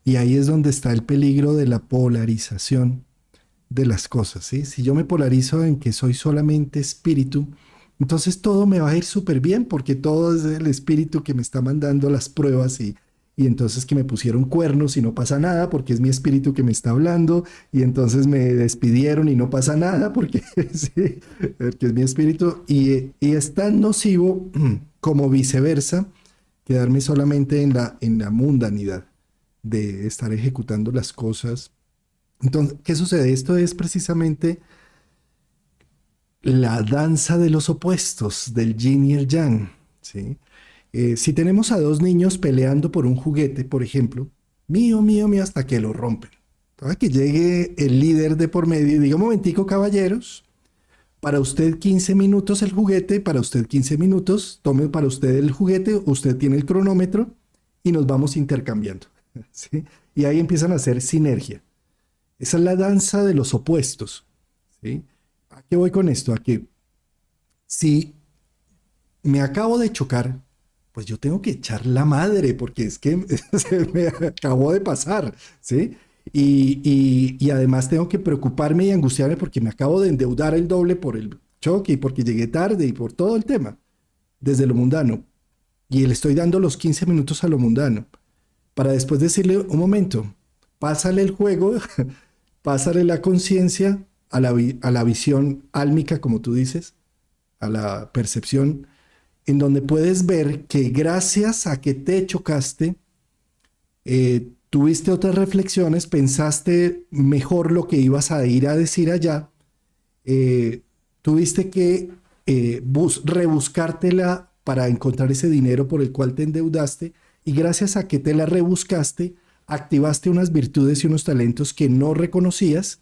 Y ahí es donde está el peligro de la polarización de las cosas, ¿sí? Si yo me polarizo en que soy solamente espíritu, entonces todo me va a ir súper bien porque todo es el espíritu que me está mandando las pruebas y entonces que me pusieron cuernos y no pasa nada porque es mi espíritu que me está hablando y entonces me despidieron y no pasa nada porque, sí, porque es mi espíritu y es tan nocivo como viceversa quedarme solamente en la mundanidad de estar ejecutando las cosas. Entonces, ¿qué sucede? Esto es precisamente la danza de los opuestos, del yin y el yang, ¿sí? Si tenemos a dos niños peleando por un juguete, por ejemplo, mío, mío, mío, hasta que lo rompen. Para que llegue el líder de por medio y diga, un momentico, caballeros, para usted 15 minutos el juguete, para usted 15 minutos, tome para usted el juguete, usted tiene el cronómetro y nos vamos intercambiando, ¿sí? Y ahí empiezan a hacer sinergia. Esa es la danza de los opuestos, ¿sí? ¿A qué voy con esto? A que si me acabo de chocar, pues yo tengo que echar la madre porque es que se me acabó de pasar, ¿sí? Y además tengo que preocuparme y angustiarme porque me acabo de endeudar el doble por el choque y porque llegué tarde y por todo el tema, desde lo mundano. Y le estoy dando los 15 minutos a lo mundano para después decirle, un momento, pásale el juego, pásale la conciencia a la visión álmica, como tú dices, a la percepción, en donde puedes ver que gracias a que te chocaste, tuviste otras reflexiones, pensaste mejor lo que ibas a ir a decir allá, eh, tuviste que rebuscártela para encontrar ese dinero por el cual te endeudaste y gracias a que te la rebuscaste, activaste unas virtudes y unos talentos que no reconocías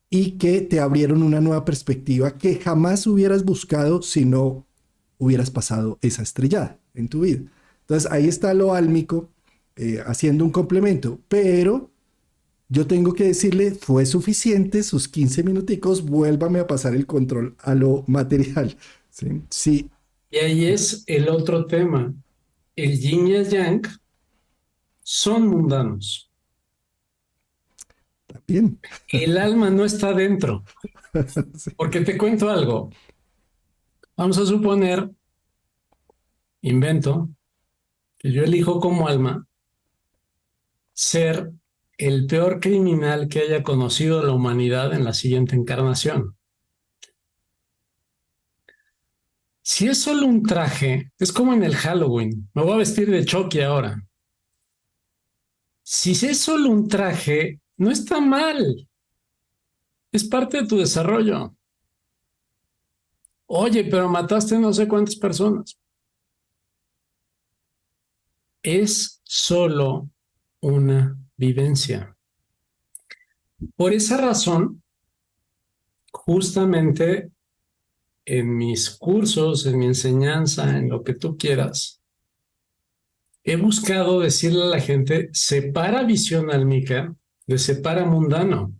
y que te abrieron una nueva perspectiva que jamás hubieras buscado si no hubieras pasado esa estrellada en tu vida. Entonces ahí está lo álmico haciendo un complemento, pero yo tengo que decirle, fue suficiente sus 15 minuticos, vuélvame a pasar el control a lo material. Sí, sí, Y ahí es el otro tema. El yin y el yang son mundanos. también. El alma no está dentro. Sí. Porque te cuento algo. Vamos a suponer, invento, que yo elijo como alma ser el peor criminal que haya conocido la humanidad en la siguiente encarnación. Si es solo un traje, es como en el Halloween. Me voy a vestir de Chucky ahora. Si es solo un traje, no está mal. Es parte de tu desarrollo. Oye, pero mataste no sé cuántas personas. Es solo una vivencia. Por esa razón, justamente en mis cursos, en mi enseñanza, en lo que tú quieras, he buscado decirle a la gente, separa visión álmica de separa mundano.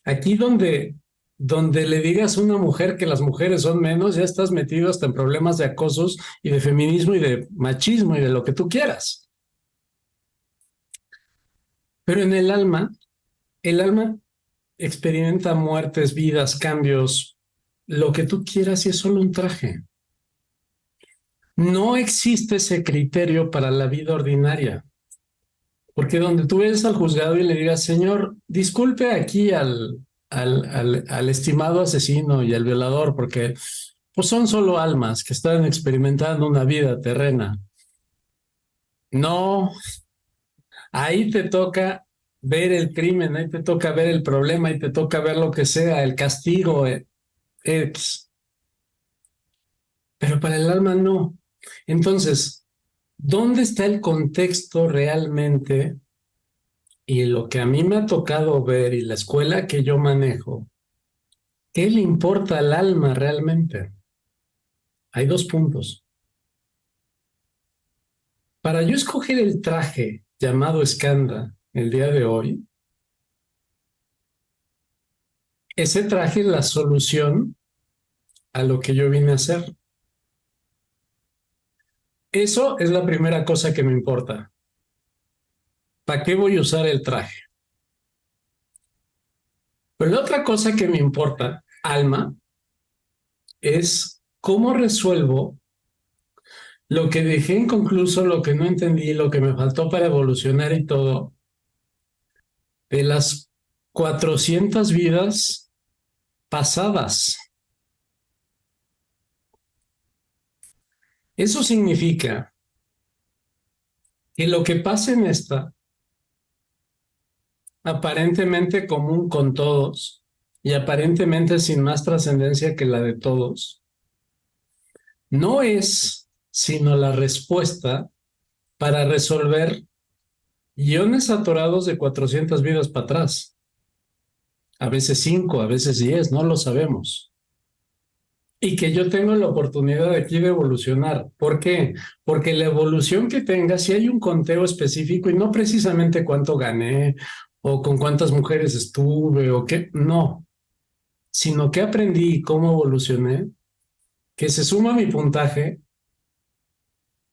Aquí donde le digas a una mujer que las mujeres son menos, ya estás metido hasta en problemas de acosos y de feminismo y de machismo y de lo que tú quieras. Pero en el alma experimenta muertes, vidas, cambios, lo que tú quieras y es solo un traje. No existe ese criterio para la vida ordinaria. Porque donde tú ves al juzgado y le digas, señor, disculpe aquí al estimado asesino y al violador, porque pues son solo almas que están experimentando una vida terrena. No, ahí te toca ver el crimen, ahí te toca ver el problema, ahí te toca ver lo que sea, el castigo, X. Pero para el alma no. Entonces, ¿dónde está el contexto realmente? Y lo que a mí me ha tocado ver y la escuela que yo manejo, ¿qué le importa al alma realmente? Hay dos puntos. Para yo escoger el traje llamado Skanda el día de hoy, ese traje es la solución a lo que yo vine a hacer. Eso es la primera cosa que me importa. ¿Para qué voy a usar el traje? Pero la otra cosa que me importa, alma, es cómo resuelvo lo que dejé inconcluso, lo que no entendí, lo que me faltó para evolucionar y todo, de las 400 vidas pasadas. Eso significa que lo que pasa en esta, aparentemente común con todos y aparentemente sin más trascendencia que la de todos, no es sino la respuesta para resolver guiones atorados de 400 vidas para atrás. A veces 5, a veces 10, no lo sabemos. Y que yo tengo la oportunidad aquí de evolucionar. ¿Por qué? Porque la evolución que tenga, si hay un conteo específico y no precisamente cuánto gané o con cuántas mujeres estuve o qué, no, sino que aprendí y cómo evolucioné, que se suma mi puntaje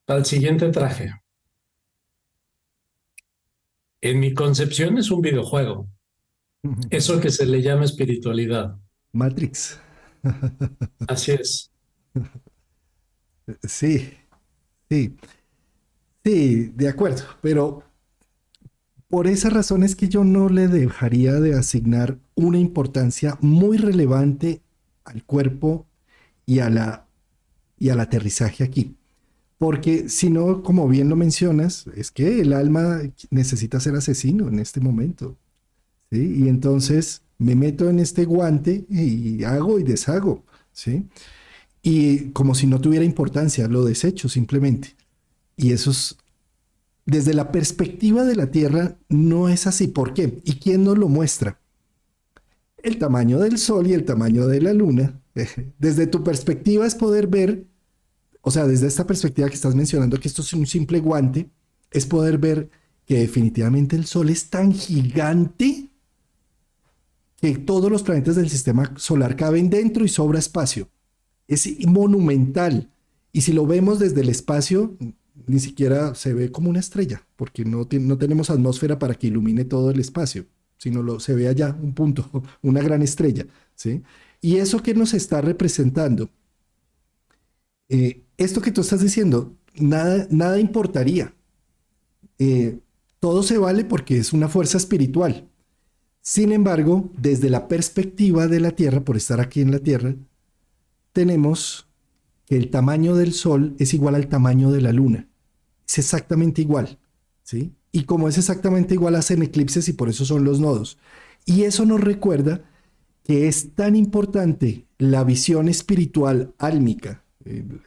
al siguiente traje. En mi concepción es un videojuego, eso que se le llama espiritualidad. Matrix. Así es. Sí, sí, sí, de acuerdo, pero por esa razón es que yo no le dejaría de asignar una importancia muy relevante al cuerpo y y al aterrizaje aquí. Porque si no, como bien lo mencionas, es que el alma necesita ser asesino en este momento, ¿sí? Y entonces me meto en este guante y hago y deshago, ¿sí? Y como si no tuviera importancia, lo desecho simplemente. Y eso es, desde la perspectiva de la Tierra, no es así. ¿Por qué? ¿Y quién nos lo muestra? El tamaño del Sol y el tamaño de la Luna. Desde tu perspectiva es poder ver, o sea, desde esta perspectiva que estás mencionando, que esto es un simple guante, es poder ver que definitivamente el Sol es tan gigante que todos los planetas del sistema solar caben dentro y sobra espacio. Es monumental. Y si lo vemos desde el espacio, ni siquiera se ve como una estrella, porque no tenemos atmósfera para que ilumine todo el espacio, sino se ve allá un punto, una gran estrella, ¿sí? Y eso que nos está representando, esto que tú estás diciendo, nada importaría. Todo se vale porque es una fuerza espiritual. Sin embargo, desde la perspectiva de la Tierra, por estar aquí en la Tierra, tenemos que el tamaño del Sol es igual al tamaño de la Luna. Es exactamente igual, ¿sí? Y como es exactamente igual, hacen eclipses y por eso son los nodos. Y eso nos recuerda que es tan importante la visión espiritual álmica,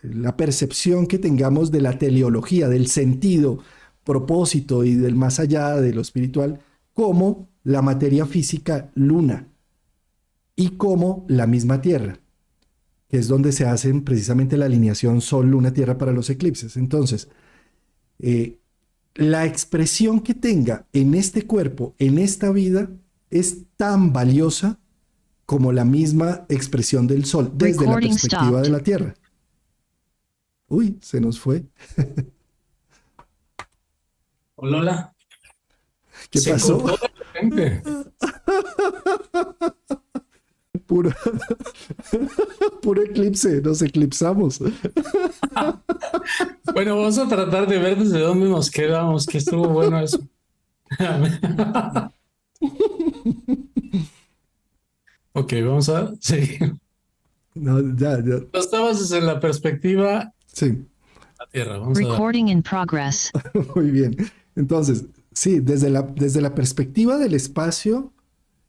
la percepción que tengamos de la teleología, del sentido, propósito y del más allá de lo espiritual, como la materia física luna y como la misma Tierra. que es donde se hacen precisamente la alineación Sol, Luna, Tierra para los eclipses. Entonces, la expresión que tenga en este cuerpo, en esta vida, es tan valiosa como la misma expresión del Sol desde la perspectiva de la Tierra. Uy, se nos fue. Hola. ¿Qué pasó? Cortó de repente. Puro, puro eclipse, nos eclipsamos. Bueno, vamos a tratar de ver desde dónde nos quedamos, que estuvo bueno eso. Ok, vamos a seguir. No, ya. No estabas desde la perspectiva Sí. de la Tierra. Vamos Recording in progress. Muy bien. Entonces, sí, desde la perspectiva del espacio,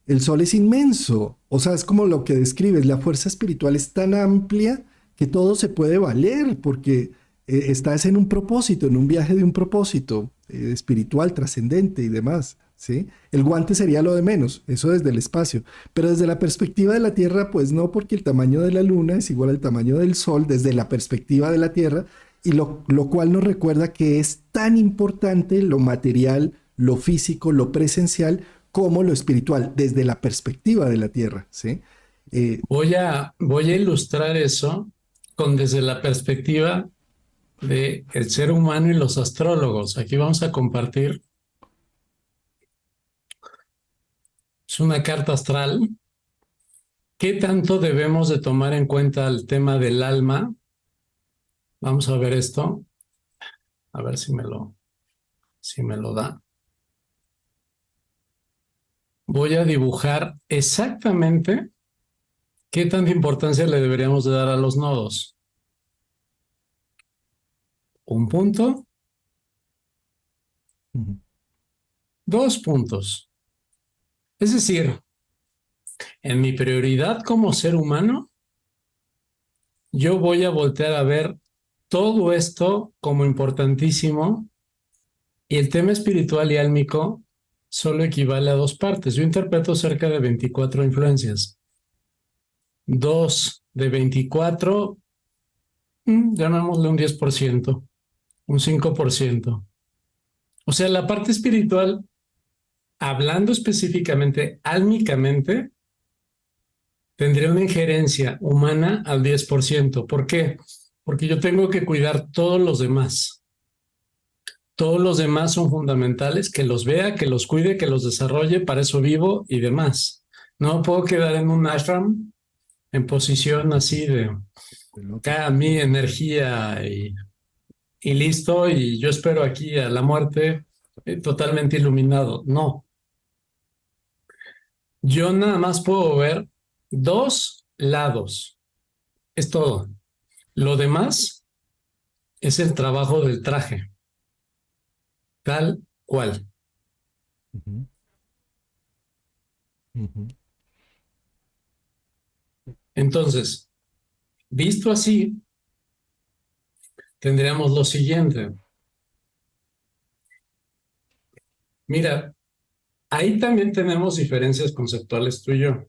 el Sol es inmenso. O sea, es como lo que describes, la fuerza espiritual es tan amplia que todo se puede valer porque estás en un propósito, en un viaje de un propósito espiritual, trascendente y demás, ¿sí? El guante sería lo de menos, eso desde el espacio. Pero desde la perspectiva de la Tierra, pues no, porque el tamaño de la Luna es igual al tamaño del Sol desde la perspectiva de la Tierra, y lo cual nos recuerda que es tan importante lo material, lo físico, lo presencial, como lo espiritual, desde la perspectiva de la Tierra, ¿sí? voy a ilustrar eso con desde la perspectiva de el ser humano y los astrólogos. Aquí vamos a compartir. Es una carta astral. ¿Qué tanto debemos de tomar en cuenta el tema del alma? Vamos a ver esto. A ver si me lo da. Voy a dibujar exactamente qué tanta importancia le deberíamos de dar a los nodos. Un punto. 2 puntos. Es decir, en mi prioridad como ser humano, yo voy a voltear a ver todo esto como importantísimo, y el tema espiritual y álmico solo equivale a 2 partes. Yo interpreto cerca de 24 influencias. 2 de 24, llamémosle un 10%, un 5%. O sea, la parte espiritual, hablando específicamente, álmicamente, tendría una injerencia humana al 10%. ¿Por qué? Porque yo tengo que cuidar todos los demás. Todos los demás son fundamentales, que los vea, que los cuide, que los desarrolle, para eso vivo y demás. No puedo quedar en un ashram en posición así de acá mi energía y listo, y yo espero aquí a la muerte totalmente iluminado. No. Yo nada más puedo ver 2 lados. Es todo. Lo demás es el trabajo del traje. Tal cual. Entonces, visto así, tendríamos lo siguiente. Mira, ahí también tenemos diferencias conceptuales tú y yo.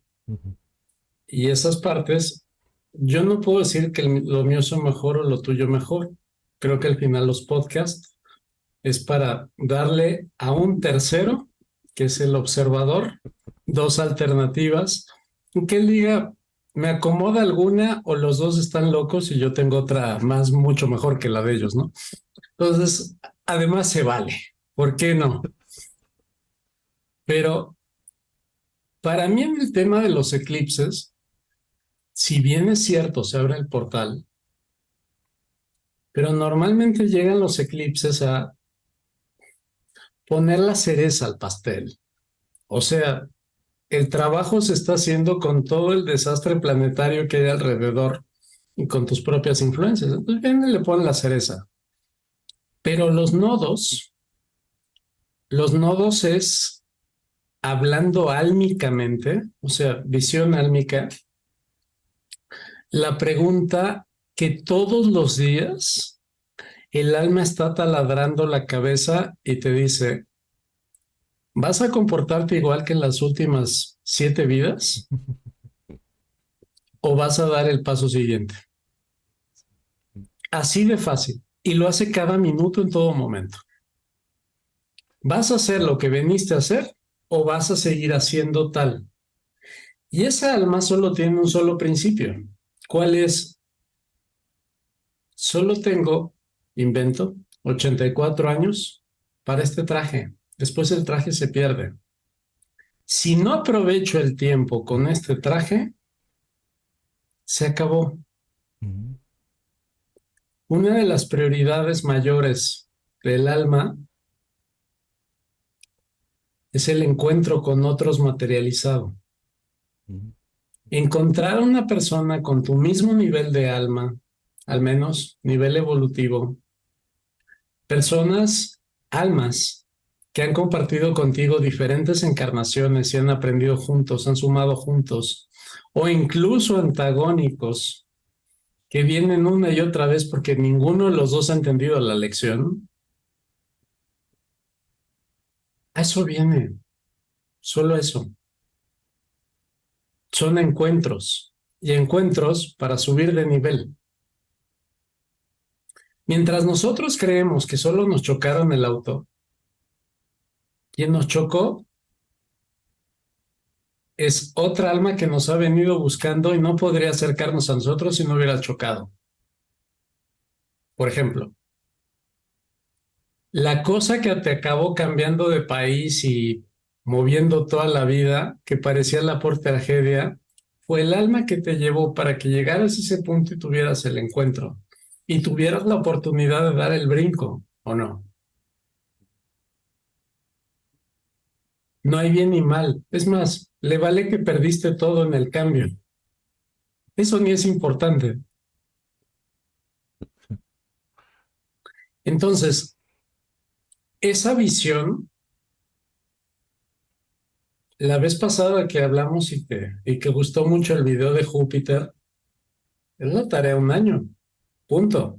Y esas partes, yo no puedo decir que lo mío sea mejor o lo tuyo mejor. Creo que al final los podcasts es para darle a un tercero, que es el observador, 2 alternativas, que él diga, me acomoda alguna o los dos están locos y yo tengo otra más, mucho mejor que la de ellos, ¿no? Entonces, además se vale. ¿Por qué no? Pero para mí en el tema de los eclipses, si bien es cierto, se abre el portal, pero normalmente llegan los eclipses a poner la cereza al pastel. O sea, el trabajo se está haciendo con todo el desastre planetario que hay alrededor y con tus propias influencias. Entonces viene y le ponen la cereza. Pero los nodos es hablando álmicamente, o sea, visión álmica, la pregunta que todos los días el alma está taladrando la cabeza y te dice, ¿vas a comportarte igual que en las últimas 7 vidas? o vas a dar el paso siguiente. Así de fácil. Y lo hace cada minuto en todo momento. ¿Vas a hacer lo que veniste a hacer o vas a seguir haciendo tal? Y esa alma solo tiene un solo principio. ¿Cuál es? Solo tengo, invento, 84 años para este traje. Después el traje se pierde. Si no aprovecho el tiempo con este traje, se acabó. Una de las prioridades mayores del alma es el encuentro con otros materializado. Encontrar una persona con tu mismo nivel de alma, al menos nivel evolutivo, personas, almas, que han compartido contigo diferentes encarnaciones y han aprendido juntos, han sumado juntos, o incluso antagónicos, que vienen una y otra vez porque ninguno de los dos ha entendido la lección. A eso viene, solo eso. Son encuentros, y encuentros para subir de nivel. Mientras nosotros creemos que solo nos chocaron el auto, quien nos chocó es otra alma que nos ha venido buscando y no podría acercarnos a nosotros si no hubiera chocado. Por ejemplo, la cosa que te acabó cambiando de país y moviendo toda la vida, que parecía la por tragedia, fue el alma que te llevó para que llegaras a ese punto y tuvieras el encuentro y tuvieras la oportunidad de dar el brinco, ¿o no? No hay bien ni mal. Es más, le vale que perdiste todo en el cambio. Eso ni es importante. Entonces, esa visión, la vez pasada que hablamos y que gustó mucho el video de Júpiter, es la tarea de un año. Punto.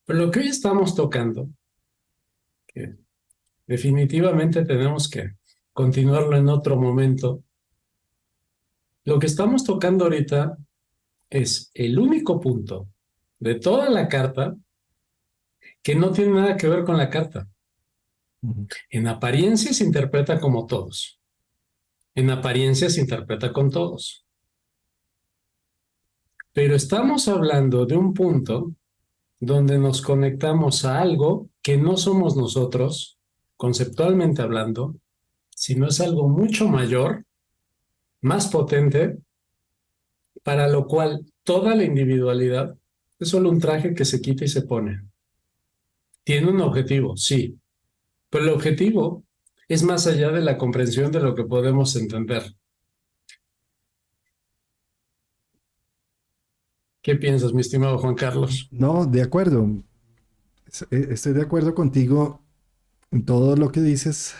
Pero lo que hoy estamos tocando, que definitivamente tenemos que continuarlo en otro momento, lo que estamos tocando ahorita es el único punto de toda la carta que no tiene nada que ver con la carta. En apariencia se interpreta como todos. En apariencia se interpreta con todos. Pero estamos hablando de un punto donde nos conectamos a algo que no somos nosotros, conceptualmente hablando, sino es algo mucho mayor, más potente, para lo cual toda la individualidad es solo un traje que se quita y se pone. Tiene un objetivo, sí, pero el objetivo es más allá de la comprensión de lo que podemos entender. ¿Qué piensas, mi estimado Juan Carlos? No, de acuerdo. Estoy de acuerdo contigo en todo lo que dices.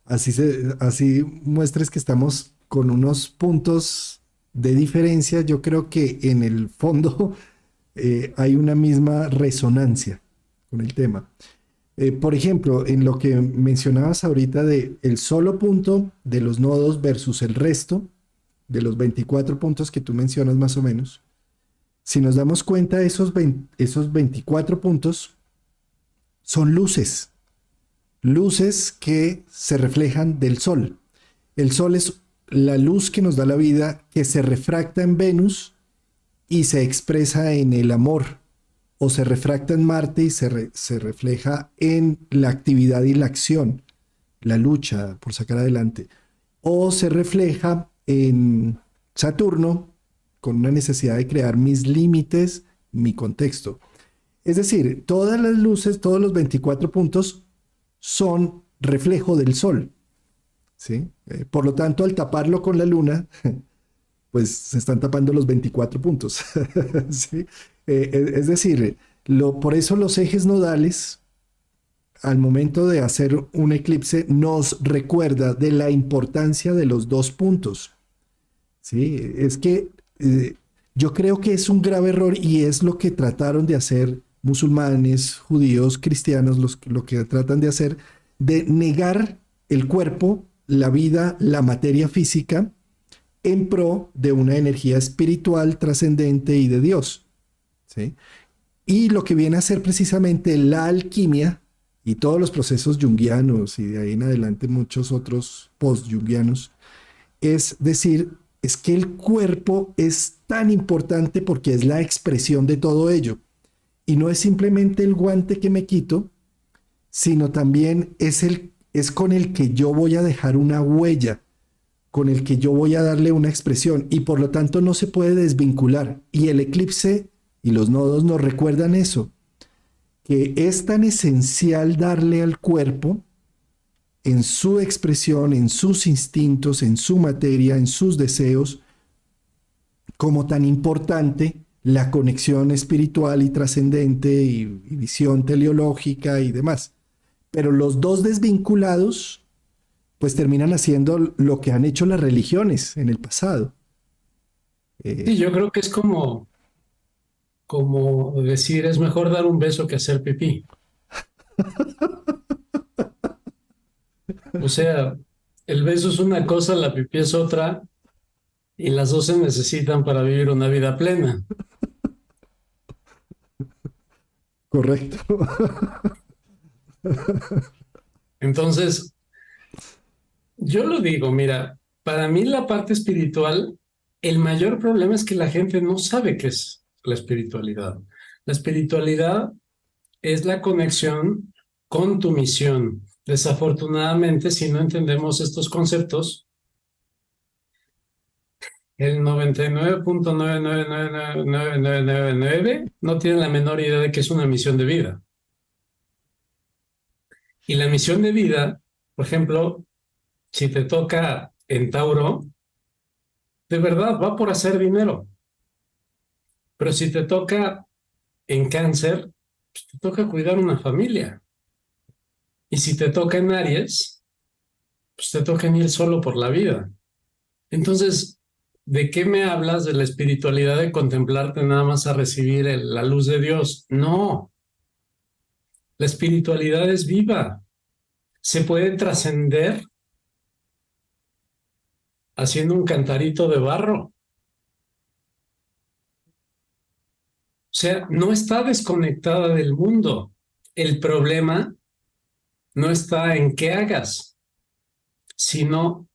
Así muestres que estamos con unos puntos de diferencia. Yo creo que en el fondo hay una misma resonancia con el tema. Por ejemplo, en lo que mencionabas ahorita de el solo punto de los nodos versus el resto de los 24 puntos que tú mencionas más o menos, si nos damos cuenta, esos 24 puntos son luces que se reflejan del sol. El sol es la luz que nos da la vida, que se refracta en Venus y se expresa en el amor, o se refracta en Marte y se refleja en la actividad y la acción, la lucha por sacar adelante, o se refleja en Saturno con una necesidad de crear mis límites, mi contexto. Es decir, todas las luces, todos los 24 puntos son reflejo del sol, ¿sí? Por lo tanto, al taparlo con la luna, pues se están tapando los 24 puntos. ¿Sí? Es decir, por eso los ejes nodales, al momento de hacer un eclipse, nos recuerda de la importancia de los dos puntos. ¿Sí? Es que yo creo que es un grave error y es lo que trataron de hacer musulmanes, judíos, cristianos, lo que tratan de hacer, de negar el cuerpo, la vida, la materia física, en pro de una energía espiritual trascendente y de Dios, ¿sí? Y lo que viene a ser precisamente la alquimia y todos los procesos junguianos y de ahí en adelante muchos otros post-junguianos, es decir, es que el cuerpo es tan importante porque es la expresión de todo ello. Y no es simplemente el guante que me quito, sino también es con el que yo voy a dejar una huella, con el que yo voy a darle una expresión y por lo tanto no se puede desvincular. Y el eclipse y los nodos nos recuerdan eso, que es tan esencial darle al cuerpo en su expresión, en sus instintos, en su materia, en sus deseos, como tan importante la conexión espiritual y trascendente y visión teleológica y demás. Pero los dos desvinculados pues terminan haciendo lo que han hecho las religiones en el pasado. Sí, yo creo que es como decir, es mejor dar un beso que hacer pipí. O sea, el beso es una cosa, la pipí es otra, y las dos se necesitan para vivir una vida plena. Correcto. Entonces, yo lo digo, mira, para mí la parte espiritual, el mayor problema es que la gente no sabe qué es la espiritualidad. La espiritualidad es la conexión con tu misión. Desafortunadamente, si no entendemos estos conceptos, el 99.9999999 no tiene la menor idea de que es una misión de vida. Y la misión de vida, por ejemplo, si te toca en Tauro, de verdad va por hacer dinero. Pero si te toca en Cáncer, pues te toca cuidar una familia. Y si te toca en Aries, pues te toca ir solo por la vida. Entonces, ¿de qué me hablas de la espiritualidad de contemplarte nada más a recibir la luz de Dios? No, la espiritualidad es viva. Se puede trascender haciendo un cantarito de barro. O sea, no está desconectada del mundo. El problema no está en qué hagas, sino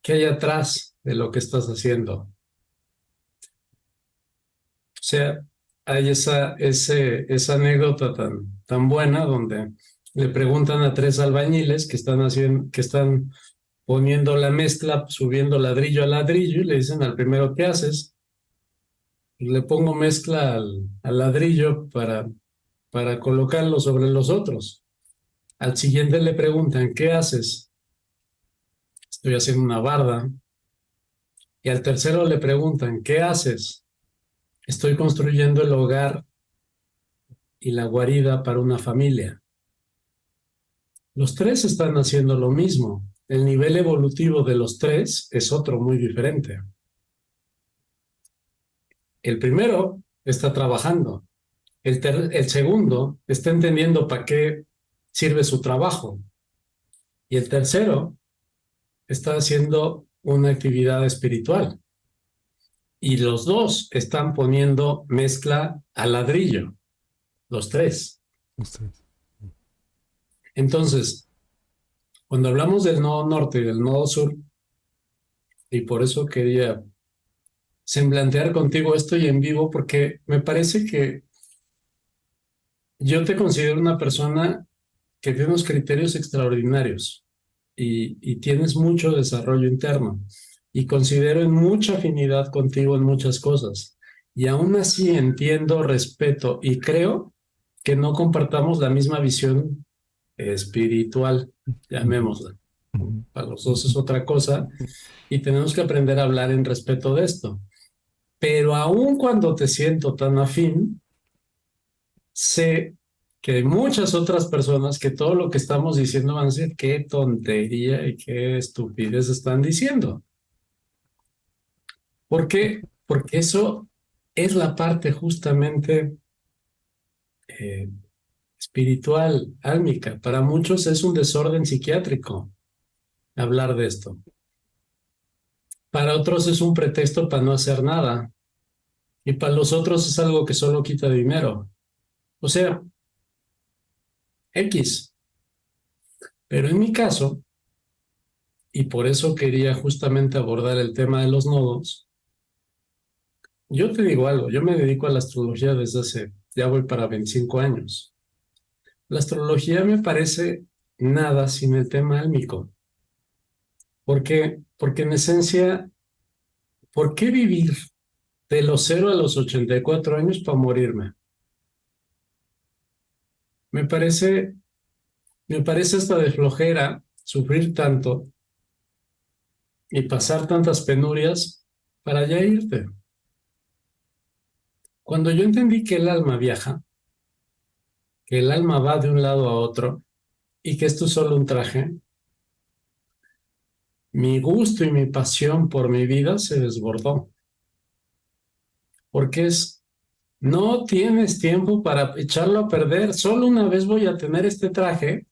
qué hay atrás de lo que estás haciendo. O sea, hay esa anécdota tan buena donde le preguntan a tres albañiles que están poniendo la mezcla, subiendo ladrillo a ladrillo, y le dicen al primero, ¿qué haces? Le pongo mezcla al ladrillo para colocarlo sobre los otros. Al siguiente le preguntan, ¿qué haces? Estoy haciendo una barda. Y al tercero le preguntan, ¿qué haces? Estoy construyendo el hogar y la guarida para una familia. Los tres están haciendo lo mismo. El nivel evolutivo de los tres es otro muy diferente. El primero está trabajando. El segundo está entendiendo para qué sirve su trabajo. Y el tercero está haciendo una actividad espiritual. Y los dos están poniendo mezcla al ladrillo, los tres. Entonces, cuando hablamos del nodo norte y del nodo sur, y por eso quería semblantear contigo esto y en vivo, porque me parece que yo te considero una persona que tiene unos criterios extraordinarios y tienes mucho desarrollo interno y considero en mucha afinidad contigo en muchas cosas. Y aún así entiendo, respeto y creo que no compartamos la misma visión espiritual, llamémosla. Para los dos es otra cosa y tenemos que aprender a hablar en respeto de esto. Pero aun cuando te siento tan afín, sé que hay muchas otras personas que todo lo que estamos diciendo van a decir qué tontería y qué estupidez están diciendo. ¿Por qué? Porque eso es la parte justamente eh, espiritual, álmica. Para muchos es un desorden psiquiátrico hablar de esto. para otros es un pretexto para no hacer nada. Y para los otros es algo que solo quita dinero. O sea, X. Pero en mi caso, y por eso quería justamente abordar el tema de los nodos, yo te digo algo, yo me dedico a la astrología desde ya voy para 25 años. La astrología me parece nada sin el tema álmico. ¿Por qué? Porque en esencia, ¿por qué vivir de los 0 a los 84 años para morirme? Me parece, me parece hasta de flojera sufrir tanto y pasar tantas penurias para ya irte. Cuando yo entendí que el alma viaja, que el alma va de un lado a otro y que esto es solo un traje, mi gusto y mi pasión por mi vida se desbordó. Porque no tienes tiempo para echarlo a perder. Solo una vez voy a tener este traje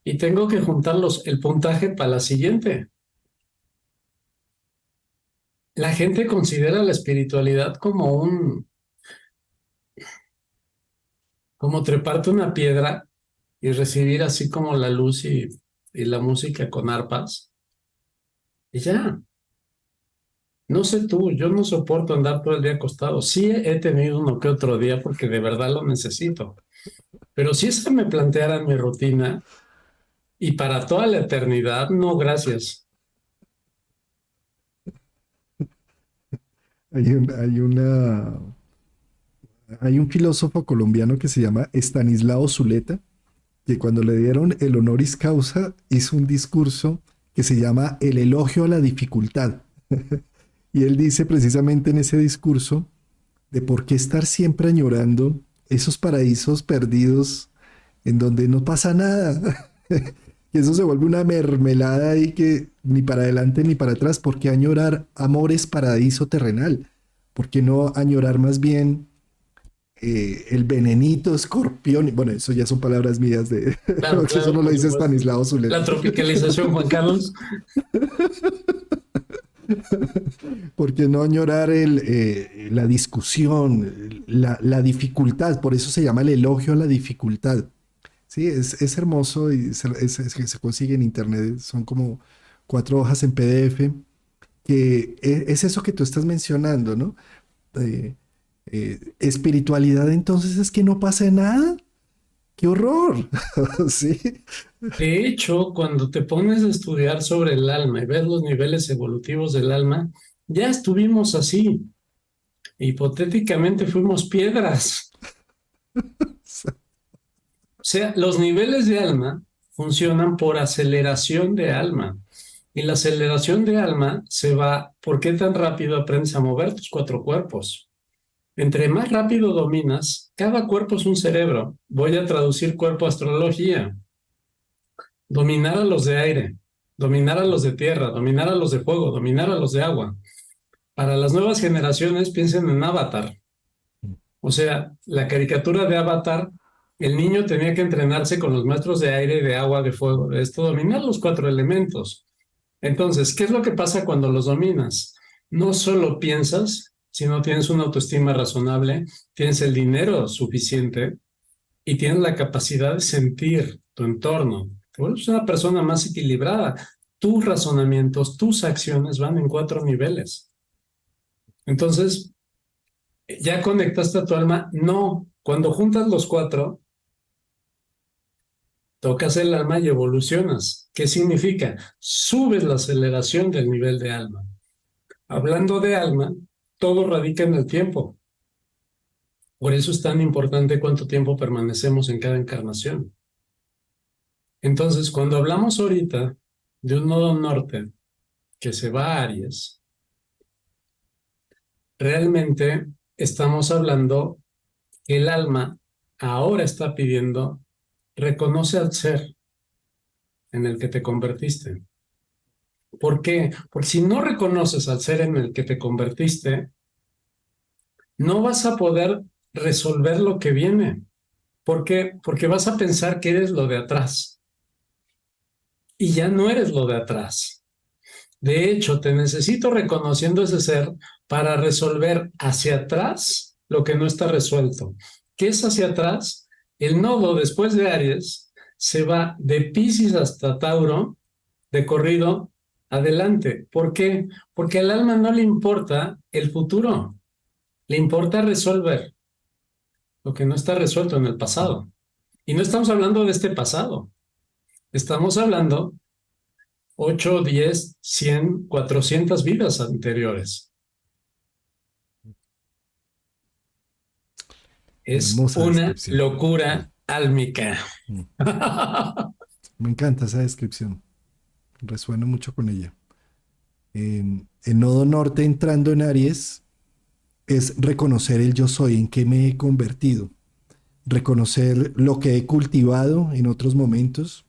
y tengo que juntar el puntaje para la siguiente. La gente considera la espiritualidad como treparte una piedra y recibir así como la luz y la música con arpas. Y ya. No sé tú, yo no soporto andar todo el día acostado. Sí he tenido uno que otro día porque de verdad lo necesito. Pero si esa me planteara mi rutina y para toda la eternidad, no, gracias. Hay un, hay una, hay un filósofo colombiano que se llama Estanislao Zuleta, que cuando le dieron el honoris causa hizo un discurso que se llama El elogio a la dificultad. Y él dice precisamente en ese discurso de por qué estar siempre añorando esos paraísos perdidos en donde no pasa nada. Y eso se vuelve una mermelada ahí que ni para adelante ni para atrás. ¿Por qué añorar amores paraíso terrenal? ¿Por qué no añorar más bien el venenito escorpión? Bueno, eso ya son palabras mías de... Claro, Eso claro, no lo por dice supuesto. Stanislao La Zuleta. tropicalización, Juan Carlos. ¿Por qué no añorar la discusión, la dificultad? Por eso se llama el elogio a la dificultad. Sí, es hermoso y se consigue en internet. Son como 4 hojas en PDF, que es eso que tú estás mencionando, ¿no? Eh, espiritualidad, entonces es que no pasa nada. ¡Qué horror! Sí. De hecho, cuando te pones a estudiar sobre el alma y ves los niveles evolutivos del alma, ya estuvimos así. Hipotéticamente fuimos piedras. O sea, los niveles de alma funcionan por aceleración de alma. Y la aceleración de alma se va, ¿por qué tan rápido aprendes a mover tus 4 cuerpos? Entre más rápido dominas, cada cuerpo es un cerebro. Voy a traducir cuerpo a astrología. Dominar a los de aire, dominar a los de tierra, dominar a los de fuego, dominar a los de agua. Para las nuevas generaciones, piensen en Avatar. O sea, la caricatura de Avatar, el niño tenía que entrenarse con los maestros de aire, de agua, de fuego, de esto, dominar los 4 elementos. Entonces, ¿qué es lo que pasa cuando los dominas? No solo piensas, sino tienes una autoestima razonable, tienes el dinero suficiente y tienes la capacidad de sentir tu entorno. Te vuelves una persona más equilibrada. Tus razonamientos, tus acciones van en 4 niveles. Entonces, ¿ya conectaste a tu alma? No. Cuando juntas los 4, tocas el alma y evolucionas. ¿Qué significa? Subes la aceleración del nivel de alma. Hablando de alma, todo radica en el tiempo. Por eso es tan importante cuánto tiempo permanecemos en cada encarnación. Entonces, cuando hablamos ahorita de un nodo norte que se va a Aries, realmente estamos hablando que el alma ahora está pidiendo, reconoce al ser en el que te convertiste. ¿Por qué? Porque si no reconoces al ser en el que te convertiste, no vas a poder resolver lo que viene. ¿Por qué? Porque vas a pensar que eres lo de atrás y ya no eres lo de atrás. De hecho, te necesito reconociendo ese ser para resolver hacia atrás lo que no está resuelto. ¿Qué es hacia atrás? El nodo después de Aries se va de Piscis hasta Tauro, de corrido, adelante. ¿Por qué? Porque al alma no le importa el futuro, le importa resolver lo que no está resuelto en el pasado. Y no estamos hablando de este pasado, estamos hablando 8, 10, 100, 400 vidas anteriores. Es Hermosa una descripción. locura álmica. Mm. Me encanta esa descripción. Resueno mucho con ella. El nodo norte entrando en Aries es reconocer el yo soy, en qué me he convertido, reconocer lo que he cultivado en otros momentos,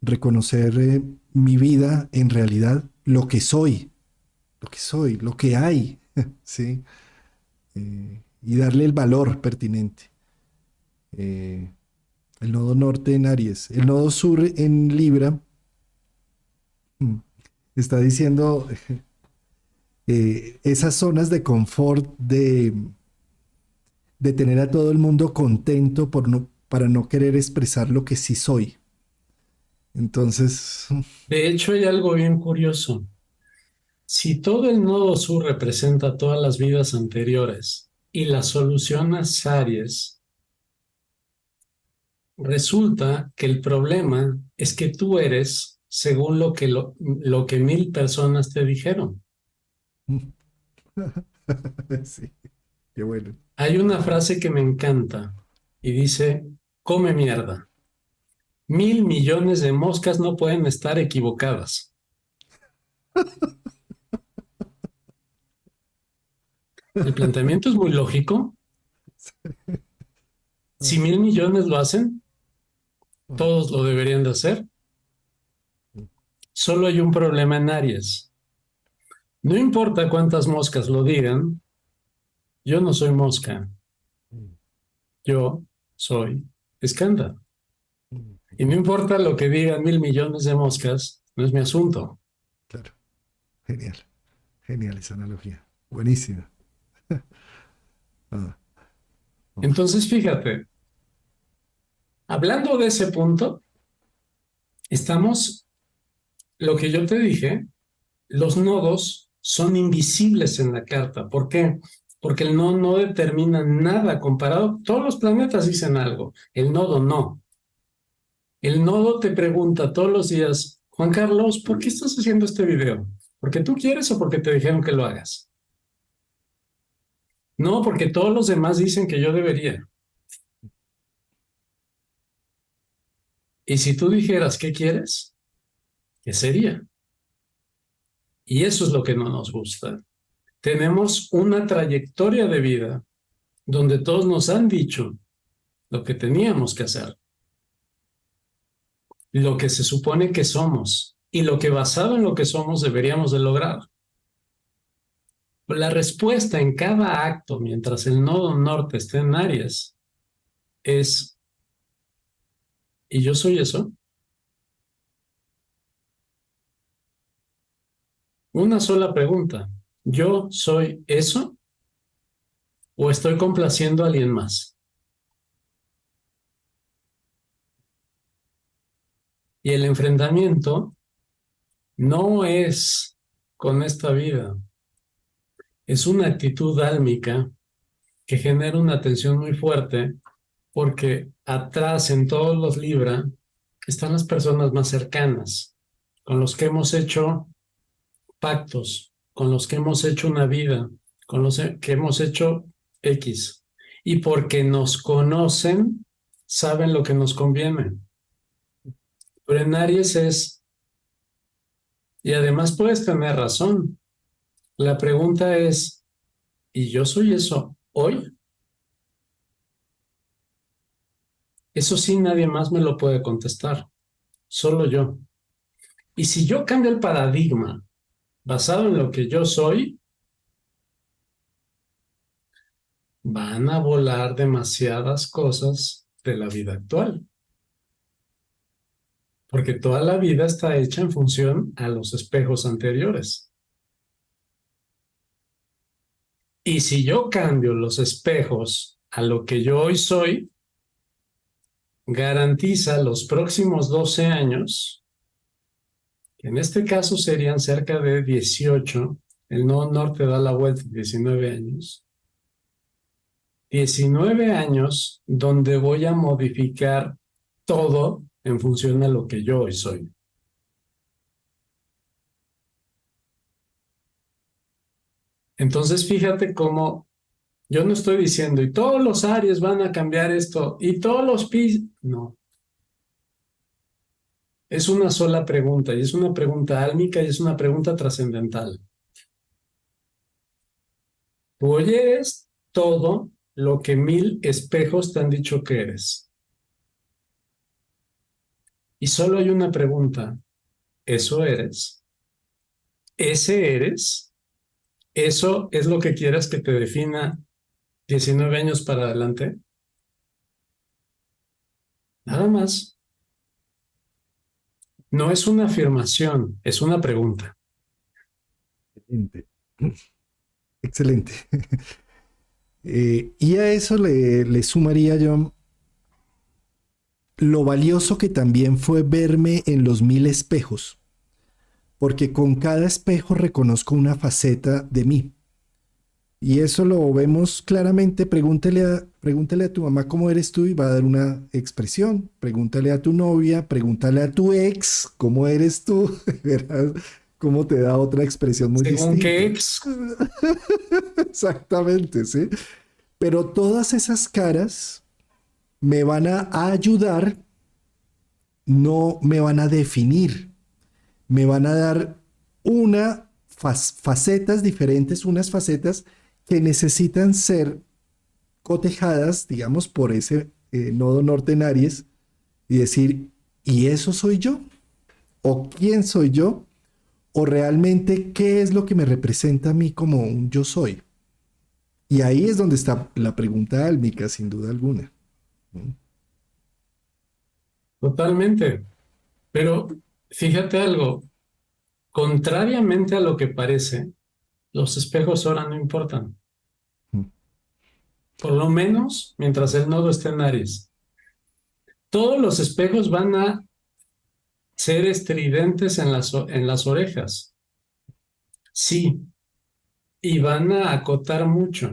reconocer mi vida en realidad, lo que hay, ¿sí? Y darle el valor pertinente. Eh, el nodo norte en Aries, el nodo sur en Libra, mm, está diciendo esas zonas de confort, de tener a todo el mundo contento para no querer expresar lo que sí soy. Entonces, De hecho, hay algo bien curioso. Si todo el nodo sur representa todas las vidas anteriores y la solución es Aries, resulta que el problema es que tú eres según lo que 1000 personas te dijeron. sí, qué bueno. Hay una frase que me encanta y dice, come mierda. 1000 millones de moscas no pueden estar equivocadas. El planteamiento es muy lógico. Si 1000 millones lo hacen, todos lo deberían de hacer. Solo hay un problema en Aries. No importa cuántas moscas lo digan, yo no soy mosca, yo soy escándalo. Y no importa lo que digan 1000 millones de moscas, no es mi asunto. Claro, genial, genial esa analogía. Buenísima. Ah, oh, Entonces, fíjate, hablando de ese punto, estamos, lo que yo te dije, los nodos son invisibles en la carta. ¿Por qué? Porque el nodo no determina nada comparado. Todos los planetas dicen algo, el nodo no. El nodo te pregunta todos los días, Juan Carlos, ¿por qué estás haciendo este video? ¿Porque tú quieres o porque te dijeron que lo hagas? No, porque todos los demás dicen que yo debería. Y si tú dijeras qué quieres, ¿qué sería? Y eso es lo que no nos gusta. Tenemos una trayectoria de vida donde todos nos han dicho lo que teníamos que hacer, lo que se supone que somos y lo que basado en lo que somos deberíamos de lograr. La respuesta en cada acto mientras el nodo norte esté en Aries es, ¿y yo soy eso? Una sola pregunta, ¿yo soy eso o estoy complaciendo a alguien más? Y el enfrentamiento no es con esta vida, es una actitud álmica que genera una tensión muy fuerte porque atrás en todos los Libra están las personas más cercanas, con los que hemos hecho pactos, con los que hemos hecho una vida, con los que hemos hecho X. Y porque nos conocen, saben lo que nos conviene. Pero en Aries es, y además puedes tener razón, la pregunta es, ¿y yo soy eso hoy? Eso sí, nadie más me lo puede contestar, solo yo. Y si yo cambio el paradigma basado en lo que yo soy, van a volar demasiadas cosas de la vida actual. porque toda la vida está hecha en función a los espejos anteriores. Y si yo cambio los espejos a lo que yo hoy soy, garantiza los próximos 12 años, que en este caso serían cerca de 18, el nodo norte da la vuelta 19 años, 19 años donde voy a modificar todo en función a lo que yo hoy soy. Entonces, fíjate cómo yo no estoy diciendo, y todos los Aries van a cambiar esto, y todos los Piscis. No. Es una sola pregunta, y es una pregunta álmica, y es una pregunta trascendental. Tú hoy eres todo lo que 1000 espejos te han dicho que eres. Y solo hay una pregunta. ¿Eso eres? ¿Ese eres? ¿Eso es lo que quieras que te defina 19 años para adelante? Nada más. No es una afirmación, es una pregunta. Excelente. Excelente. Y a eso le sumaría yo lo valioso que también fue verme en los 1000 espejos, porque con cada espejo reconozco una faceta de mí. Y eso lo vemos claramente. Pregúntale a tu mamá cómo eres tú y va a dar una expresión. Pregúntale a tu novia, pregúntale a tu ex cómo eres tú. Verás cómo te da otra expresión muy ¿Según distinta. qué ex? Exactamente, ¿sí? Pero todas esas caras me van a ayudar, no me van a definir, me van a dar facetas diferentes, unas facetas que necesitan ser cotejadas, digamos, por ese nodo norte en Aries y decir, ¿y eso soy yo? ¿O quién soy yo? ¿O realmente qué es lo que me representa a mí como un yo soy? Y ahí es donde está la pregunta álmica, sin duda alguna. Totalmente. Pero fíjate algo, contrariamente a lo que parece, los espejos ahora no importan. Por lo menos mientras el nodo esté en Aries. Todos los espejos van a ser estridentes en las orejas. Sí, y van a acotar mucho.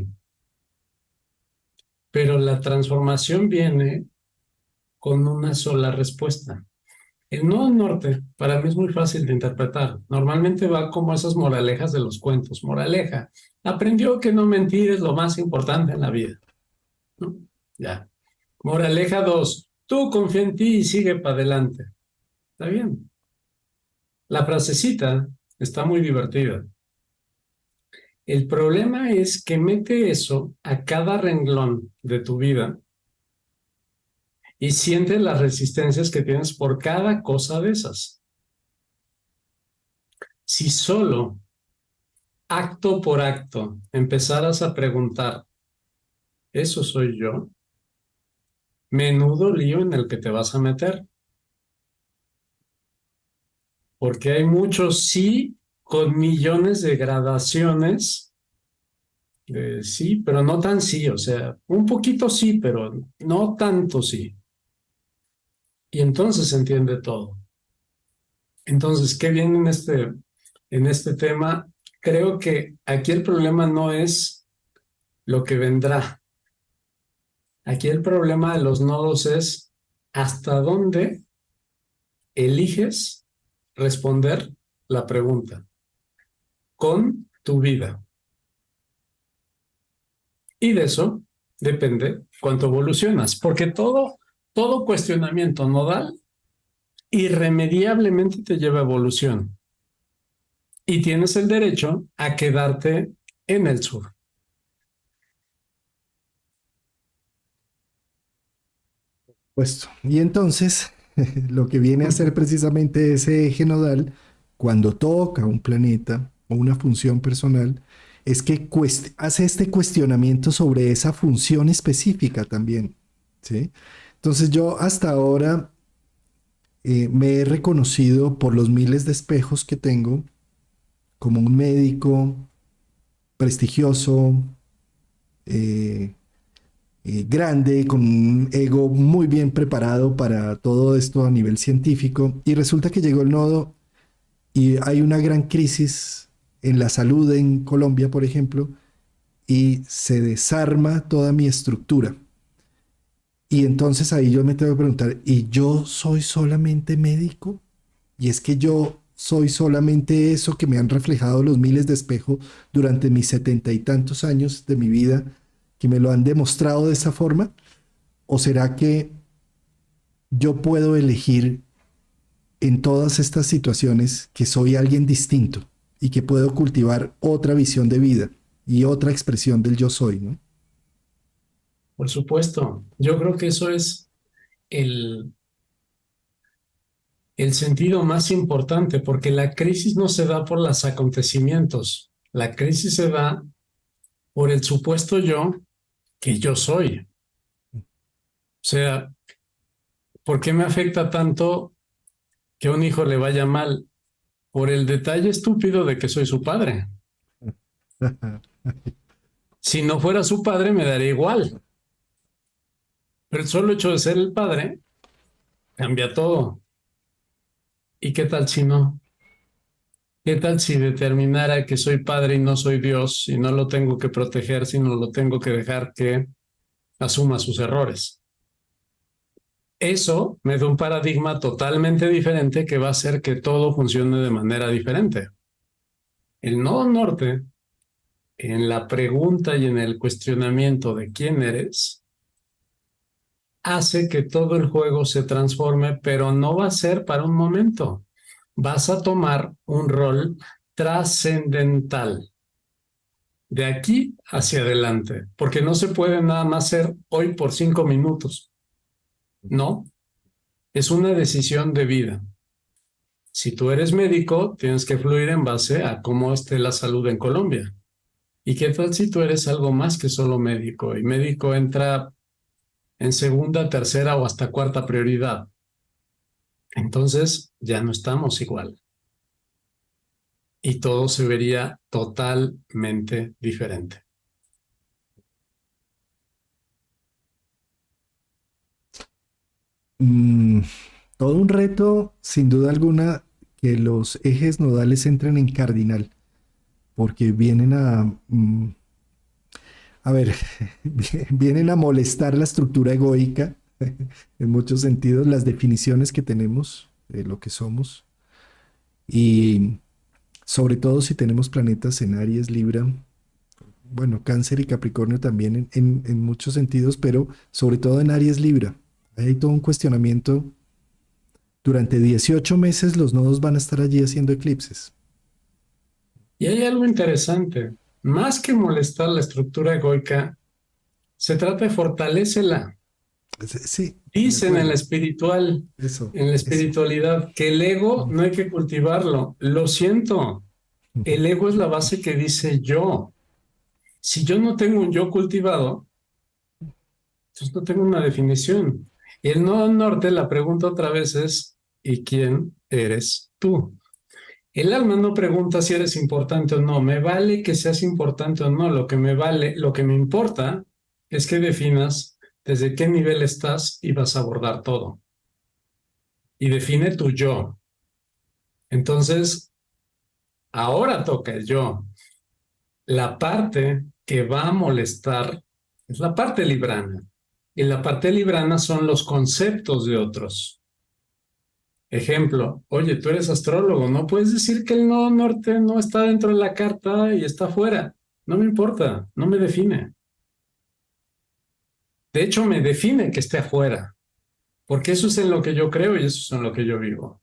Pero la transformación viene con una sola respuesta. El nodo norte para mí es muy fácil de interpretar. Normalmente va como esas moralejas de los cuentos. Moraleja, aprendió que no mentir es lo más importante en la vida, ¿no? Ya. Moraleja 2, tú confía en ti y sigue para adelante. Está bien. La frasecita está muy divertida. El problema es que mete eso a cada renglón de tu vida y siente las resistencias que tienes por cada cosa de esas. Si solo acto por acto empezaras a preguntar, ¿eso soy yo? Menudo lío en el que te vas a meter. Porque hay muchos sí con millones de gradaciones. Sí, pero no tan sí. O sea, un poquito sí, pero no tanto sí. Y entonces se entiende todo. Entonces, ¿qué viene en este tema? Creo que aquí el problema no es lo que vendrá. Aquí el problema de los nodos es hasta dónde eliges responder la pregunta con tu vida. Y de eso depende cuánto evolucionas, porque todo cuestionamiento nodal irremediablemente te lleva a evolución. Y tienes el derecho a quedarte en el sur. Puesto. Y entonces, lo que viene a ser precisamente ese eje nodal, cuando toca un planeta o una función personal, es que hace este cuestionamiento sobre esa función específica también, ¿sí? Entonces yo hasta ahora me he reconocido por los miles de espejos que tengo como un médico prestigioso, eh, grande, con un ego muy bien preparado para todo esto a nivel científico. Y resulta que llegó el nodo y hay una gran crisis en la salud en Colombia, por ejemplo, y se desarma toda mi estructura. Y entonces ahí yo me tengo que preguntar, ¿y yo soy solamente médico? Y es que yo soy solamente eso que me han reflejado los miles de espejos durante mis 70 y tantos años de mi vida, que me lo han demostrado de esa forma. ¿O será que yo puedo elegir en todas estas situaciones que soy alguien distinto y que puedo cultivar otra visión de vida y otra expresión del yo soy, ¿no? Por supuesto, yo creo que eso es el, el sentido más importante, porque la crisis no se da por los acontecimientos, la crisis se da por el supuesto yo que yo soy. O sea, ¿por qué me afecta tanto que a un hijo le vaya mal? Por el detalle estúpido de que soy su padre. Si no fuera su padre, me daría igual. Pero el solo hecho de ser el padre cambia todo. ¿Y qué tal si no? ¿Qué tal si determinara que soy padre y no soy Dios y no lo tengo que proteger, sino lo tengo que dejar que asuma sus errores? Eso me da un paradigma totalmente diferente que va a hacer que todo funcione de manera diferente. El nodo norte, en la pregunta y en el cuestionamiento de quién eres, hace que todo el juego se transforme, pero no va a ser para un momento. Vas a tomar un rol trascendental de aquí hacia adelante, porque no se puede nada más ser hoy por 5 minutos. No, es una decisión de vida. Si tú eres médico, tienes que fluir en base a cómo esté la salud en Colombia. ¿Y qué tal si tú eres algo más que solo médico? Y médico entra en segunda, tercera o hasta cuarta prioridad. Entonces ya no estamos igual. Y todo se vería totalmente diferente. Mm, todo un reto, sin duda alguna, que los ejes nodales entren en cardinal, porque vienen a ver, vienen a molestar la estructura egoica, en muchos sentidos, las definiciones que tenemos de lo que somos, y sobre todo si tenemos planetas en Aries, Libra, bueno, Cáncer y Capricornio también en muchos sentidos, pero sobre todo en Aries, Libra. Hay todo un cuestionamiento. Durante 18 meses los nodos van a estar allí haciendo eclipses. Y hay algo interesante. Más que molestar la estructura egoica, se trata de fortalécela. Sí, de Dicen en la acuerdo. espiritual, Eso, en la eso. espiritualidad, que el ego no hay que cultivarlo. Lo siento. El ego es la base que dice yo. Si yo no tengo un yo cultivado, entonces no tengo una definición. Y el nodo norte, la pregunta otra vez es, ¿y quién eres tú? El alma no pregunta si eres importante o no. Me vale que seas importante o no. Lo que me vale, lo que me importa es que definas desde qué nivel estás y vas a abordar todo. Y define tu yo. Entonces, ahora toca el yo. La parte que va a molestar es la parte librana. Y la parte librana son los conceptos de otros. Ejemplo, oye, tú eres astrólogo, no puedes decir que el nodo norte no está dentro de la carta y está fuera. No me importa, no me define. De hecho, me define que esté afuera, porque eso es en lo que yo creo y eso es en lo que yo vivo.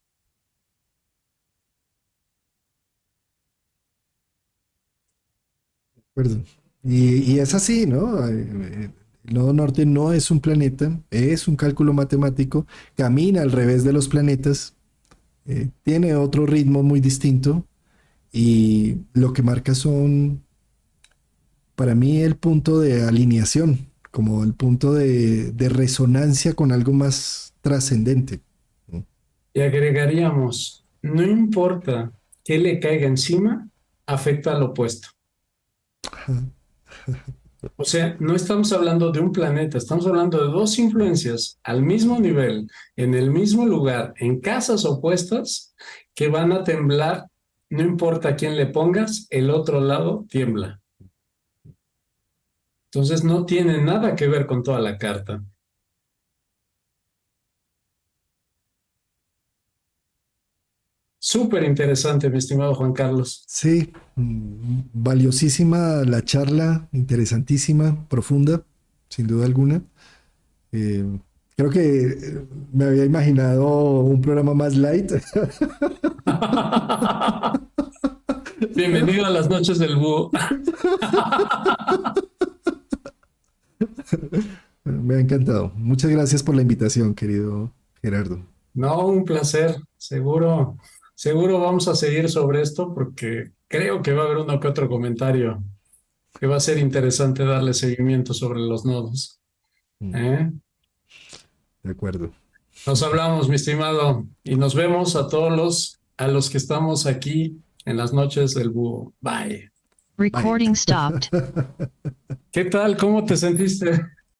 Acuerdo. Y es así, ¿no? El nodo norte no es un planeta, es un cálculo matemático, camina al revés de los planetas, tiene otro ritmo muy distinto y lo que marca son, para mí, el punto de alineación, como el punto de resonancia con algo más trascendente, ¿no? y agregaríamos, no importa qué le caiga encima, afecta al opuesto. O sea, no estamos hablando de un planeta, estamos hablando de dos influencias al mismo nivel, en el mismo lugar, en casas opuestas, que van a temblar, no importa a quién le pongas, el otro lado tiembla. Entonces no tiene nada que ver con toda la carta. Súper interesante, mi estimado Juan Carlos. Sí, valiosísima la charla, interesantísima, profunda, sin duda alguna. Eh, Creo que me había imaginado un programa más light. Bienvenido a las noches del búho. Me ha encantado. Muchas gracias por la invitación, querido Gerardo. No, un placer. Seguro vamos a seguir sobre esto porque creo que va a haber uno que otro comentario que va a ser interesante darle seguimiento sobre los nodos. Mm, ¿Eh? De acuerdo. Nos hablamos, mi estimado, y nos vemos a los que estamos aquí en las noches del búho. Bye. Bye. Recording stopped. ¿Qué tal? ¿Cómo te sentiste?